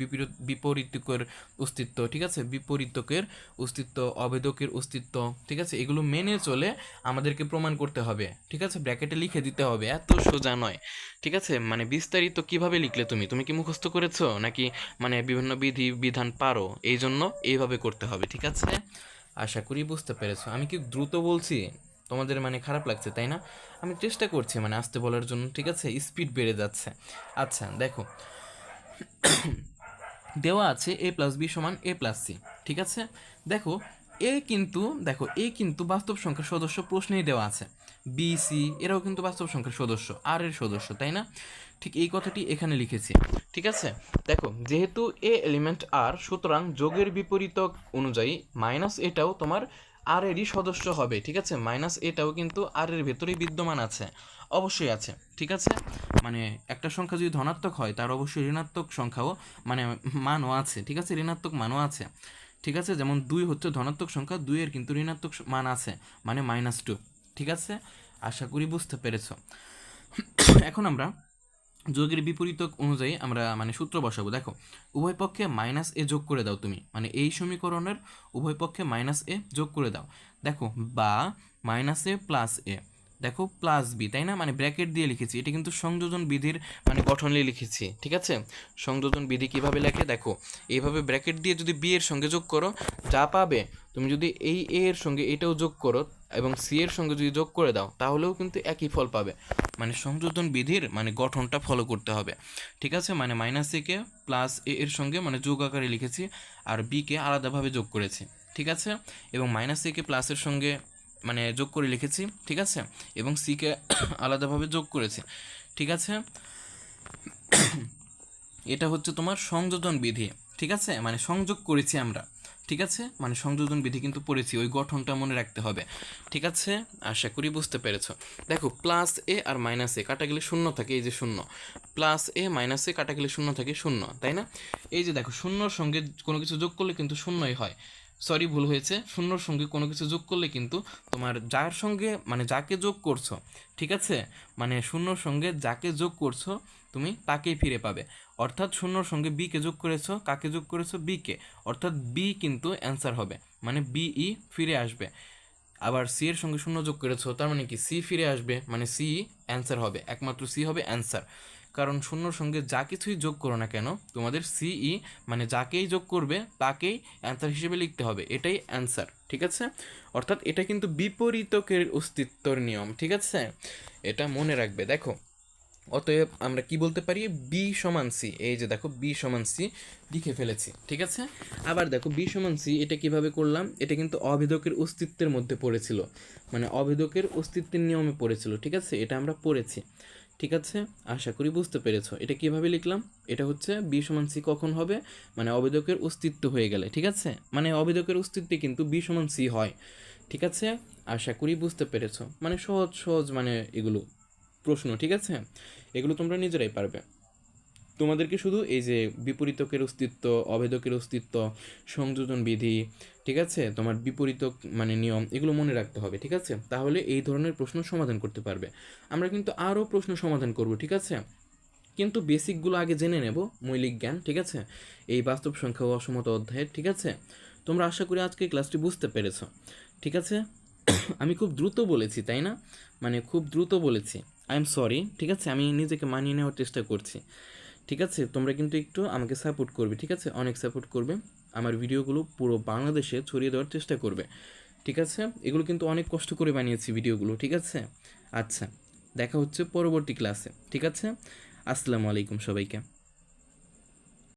বিপরীতকের অস্তিত্ব, ঠিক আছে, বিপরীতকের অস্তিত্ব, অভেদকের অস্তিত্ব, ঠিক আছে, এগুলো মেনে চলে আমাদেরকে প্রমাণ করতে হবে। ঠিক আছে, ব্র্যাকেটে লিখে দিতে হবে, এত সোজা নয়। ঠিক আছে, মানে বিস্তারিত কিভাবে লিখলে তুমি তুমি কি মুখস্থ করেছো নাকি মানে বিভিন্ন বিধি বিধান পারো, এই জন্য এইভাবে করতে হবে। ঠিক আছে, আশা করি বুঝতে পেরেছো। আমি কি দ্রুত বলছি, তোমাদের মানে খারাপ লাগছে তাই না? আমি চেষ্টা করছি মানে আস্তে বলার জন্য, ঠিক আছে, স্পিড বেড়ে যাচ্ছে। আচ্ছা দেখো, দেওয়া আছে এ প্লাস বি সমান এ প্লাস সি। ঠিক আছে, দেখো কিন্তু দেখো কিন্তু বাস্তব সংখ্যার সদস্য প্রশ্নেই দেওয়া আছে, বি সি এরাও কিন্তু বাস্তব সংখ্যার সদস্য, আর এর সদস্য, তাই না? ঠিক এই কথাটি এখানে লিখেছি। ঠিক আছে, দেখো যেহেতু এ এলিমেন্ট আর, সুতরাং যোগের বিপরীতক অনুযায়ী মাইনাস এটাও তোমার আর এরই সদস্য হবে। ঠিক আছে, মাইনাস এটাও কিন্তু আর এর ভেতরেই বিদ্যমান আছে, অবশ্যই আছে। ঠিক আছে, মানে একটা সংখ্যা যদি ধনাত্মক হয় তার অবশ্যই ঋণাত্মক সংখ্যাও মানে মানও আছে। ঠিক আছে, ঋণাত্মক মানও আছে। ঠিক আছে, যেমন 2 হচ্ছে ধনাত্মক সংখ্যা, 2 এর কিন্তু ঋণাত্মক মান আছে, মানে -2। ঠিক আছে, আশা করি বুঝতে পেরেছো। এখন আমরা যোগের বিপরীতক অনুযায়ী আমরা মানে সূত্র বসাবো। দেখো উভয় পক্ষে -a যোগ করে দাও তুমি, মানে এই সমীকরণের উভয় পক্ষে -a যোগ করে দাও। দেখো বা -a+a, দেখো প্লাস বি, তাই না? মানে ব্র্যাকেট দিয়ে লিখেছি, এটা কিন্তু সংযোজন বিধির মানে গঠনে লিখেছি। ঠিক আছে, সংযোজন বিধি কিভাবে লেখে দেখো, এইভাবে ব্র্যাকেট দিয়ে যদি বি এর সঙ্গে যোগ করো যা পাবে, তুমি যদি এই এ এর সঙ্গে এটাও যোগ করো এবং সি এর সঙ্গে যদি যোগ করে দাও তাহলেও কিন্তু একই ফল পাবে। মানে সংযোজন বিধির মানে গঠনটা ফলো করতে হবে। ঠিক আছে, মানে -a কে +a এর সঙ্গে মানে যোগ আকারে লিখেছি, আর বি কে আলাদাভাবে যোগ করেছি। ঠিক আছে, এবং -a কে প্লাসের সঙ্গে মানে যোগ করে লিখেছি। ঠিক আছে, এবং সি কে আলাদাভাবে যোগ করেছি। ঠিক আছে, এটা হচ্ছে তোমার সংযোজন বিধি। ঠিক আছে, মানে সংযোগ করেছি আমরা। ঠিক আছে, মানে সংযোজন বিধি কিন্তু পড়েছি, ওই গঠনটা মনে রাখতে হবে। ঠিক আছে, আশা করি বুঝতে পেরেছ। দেখো +a আর -a কাটা গেলে শূন্য থাকে, এই যে শূন্য, +a -a কাটা গেলে শূন্য থাকে শূন্য, তাই না? এই যে দেখো শূন্যর সঙ্গে কোনো কিছু যোগ করলে কিন্তু শূন্যই হয়। সরি, ভুল হয়েছে, শূন্যর সঙ্গে কোনো কিছু যোগ করলে কিন্তু তোমার যার সঙ্গে মানে যাকে যোগ করছো, ঠিক আছে, মানে শূন্যর সঙ্গে যাকে যোগ করছো তুমি তাকেই ফিরে পাবে। অর্থাৎ শূন্যর সঙ্গে বি কে যোগ করেছো, কাকে যোগ করেছো? বি কে, অর্থাৎ বি কিন্তু অ্যান্সার হবে, মানে বিই ফিরে আসবে। আবার সি এর সঙ্গে শূন্য যোগ করেছো, তার মানে কি সি ফিরে আসবে, মানে সি অ্যান্সার হবে, একমাত্র সি হবে অ্যান্সার। কারণ শূন্যর সঙ্গে যা কিছুই যোগ করো না কেন তোমাদের সিই মানে যাকেই যোগ করবে তাকেই অ্যান্সার হিসেবে লিখতে হবে, এটাই অ্যান্সার। ঠিক আছে, অর্থাৎ এটা কিন্তু বিপরীতকের অস্তিত্বর নিয়ম। ঠিক আছে, এটা মনে রাখবে। দেখো অতএব আমরা কি বলতে পারি, বি সমান সি, এই যে দেখো বি সমান সি লিখে ফেলেছি। ঠিক আছে, আবার দেখো বি সমান সি এটা কিভাবে করলাম, এটা কিন্তু অভেদকের অস্তিত্বের মধ্যে পড়েছিল, মানে অভেদকের অস্তিত্বের নিয়মে পড়েছিল। ঠিক আছে, এটা আমরা পড়েছি। ঠিক আছে, আশা করি বুঝতে পেরেছো এটা কিভাবে লিখলাম। এটা হচ্ছে বি সমান সি কখন হবে, মানে অভেদকের অস্তিত্ব হয়ে গেলে। ঠিক আছে, মানে অভেদকের অস্তিত্বে কিন্তু বি সমান সি হয়। ঠিক আছে, আশা করি বুঝতে পেরেছো, মানে সহজ সহজ মানে এগুলো প্রশ্ন। ঠিক আছে, এগুলো তোমরা নিজেরাই পারবে। তোমাদেরকে শুধু এই যে বিপরীতকের অস্তিত্ব, অভেদকের অস্তিত্ব, সংযোজন বিধি, ঠিক আছে, তোমার বিপরীতক মানে নিয়ম, এগুলো মনে রাখতে হবে। ঠিক আছে, তাহলে এই ধরনের প্রশ্ন সমাধান করতে পারবে। আমরা কিন্তু আরও প্রশ্ন সমাধান করব। ঠিক আছে, কিন্তু বেসিকগুলো আগে জেনে নেব, মৌলিক জ্ঞান। ঠিক আছে, এই বাস্তব সংখ্যা ও অসমতা অধ্যায়ের। ঠিক আছে, তোমরা আশা করি আজকে ক্লাসটি বুঝতে পেরেছো। ঠিক আছে, আমি খুব দ্রুত বলেছি তাই না, মানে খুব দ্রুত বলেছি, আই এম সরি। ঠিক আছে, আমি নিজেকে মানিয়ে নেওয়ার চেষ্টা করছি। ঠিক আছে, তোমরা কিন্তু একটু আমাকে সাপোর্ট করবে। ঠিক আছে, অনেক সাপোর্ট করবে, আমার ভিডিওগুলো পুরো বাংলাদেশে ছড়িয়ে দেওয়ার চেষ্টা করবে। ঠিক আছে, এগুলো কিন্তু অনেক কষ্ট করে বানিয়েছি ভিডিওগুলো। ঠিক আছে, আচ্ছা, দেখা হচ্ছে পরবর্তী ক্লাসে। ঠিক আছে, আসসালামু আলাইকুম সবাইকে।